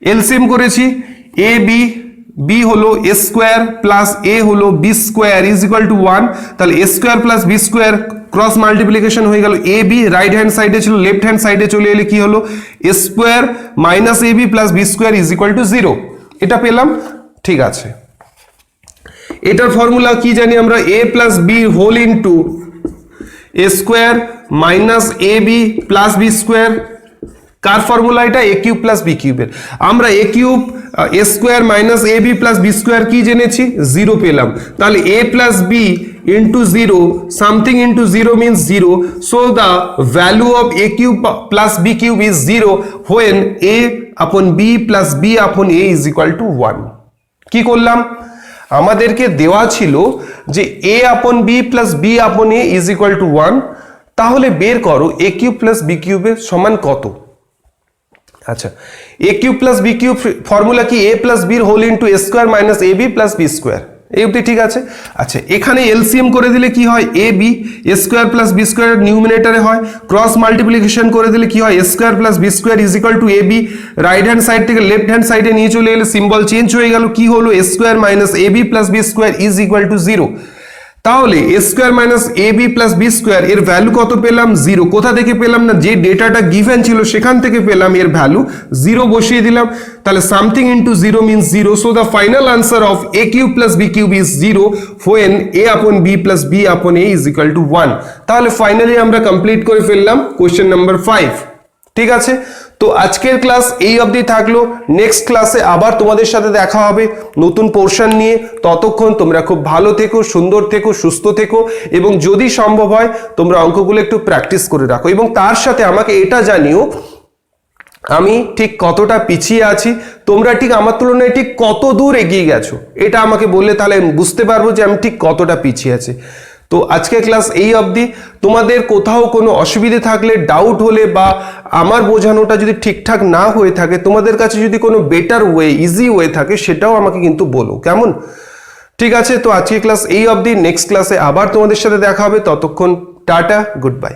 এলসিএম করেছি ab, b হলো a স্কোয়ার প্লাস a হলো b square is equal two 1, তাহলে a square plus b square cross multiplication হয়ে গেল, ab রাইট হ্যান্ড সাইডে ছিল, লেফট হ্যান্ড সাইডে চলে এলে কি হলো a square minus ab plus b square is equal to 0, এটা পেলাম। ঠিক আছে, এটার ফর্মুলা কি জানি আমরা a plus b whole into a square minus ab plus b square, কার ফর্মুলা এটা a কিউব প্লাস b কিউবের। আমরা a cube a square minus ab plus b square কি জেনেছি 0 পেলাম, তাহলে a plus b into 0 something into 0 means 0, so the value of a cube plus b cube is 0 when a upon b plus b upon a is equal two 1। কি করলাম, আমাদেরকে দেওয়া ছিল যে a upon b plus b upon a is equal two 1, তাহলে বের করো a cube plus b কিউবের সমান কত। আচ্ছা, a cube plus b cube formula কি a plus b whole into a square minus ab plus b square, এই অবধি ঠিক আছে। আচ্ছা, এখানে এলসিএম করে দিলে কি হয়, A B, A square plus B square নিউমিনেটারে হয়, ক্রস মাল্টিপ্লিকেশন করে দিলে কি হয়, A square plus B square is equal to A B, right hand side থেকে লেফট হ্যান্ড সাইডে নিয়ে চলে এলে সিম্বল চেঞ্জ হয়ে গেল, কি হলো, A square minus A B plus B square is equal to 0। তাহলে A square minus A B plus B square এর ভ্যালু কত পেলাম, 0। কোথা থেকে পেলাম না, যে ডেটাটা গিভেন ছিল সেখান থেকে পেলাম এর ভ্যালু 0 বসিয়ে দিলাম। তাহলে something into 0 means 0, so the final answer of a cube plus B cube is 0 when a upon b plus b upon a is equal to 1। তাহলে ফাইনালি আমরা কমপ্লিট করে ফেললাম কোশ্চেন নাম্বার 5। ঠিক আছে, তো আজকের ক্লাস এই অবধি থাকলো। নেক্সট ক্লাসে আবার তোমাদের সাথে দেখা হবে নতুন পোর্শন নিয়ে। ততক্ষণ তোমরা খুব ভালো থেকো, সুন্দর থেকো, সুস্থ থেকো, এবং যদি সম্ভব হয় তোমরা অঙ্কগুলো একটু প্র্যাকটিস করে রাখো, এবং তার সাথে আমাকে এটা জানিও আমি ঠিক কতটা পিছিয়ে আছি, তোমরা ঠিক আমার তুলনায় ঠিক কত দূর এগিয়ে গেছো, এটা আমাকে বললে তাহলে বুঝতে পারবো যে আমি ঠিক কতটা পিছিয়ে আছি। তো আজকের ক্লাস এই অবধি। তোমাদের কোথাও কোনো অসুবিধে থাকলে, ডাউট হলে, বা আমার বোঝানোটা যদি ঠিকঠাক না হয়ে থাকে, তোমাদের কাছে যদি কোনো বেটার ওয়ে, ইজি ওয়ে থাকে, সেটাও আমাকে কিন্তু বলো, কেমন? ঠিক আছে, তো আজকের ক্লাস এই অবধি। নেক্সট ক্লাসে আবার তোমাদের সাথে দেখা হবে। ততক্ষণ টাটা, গুড বাই।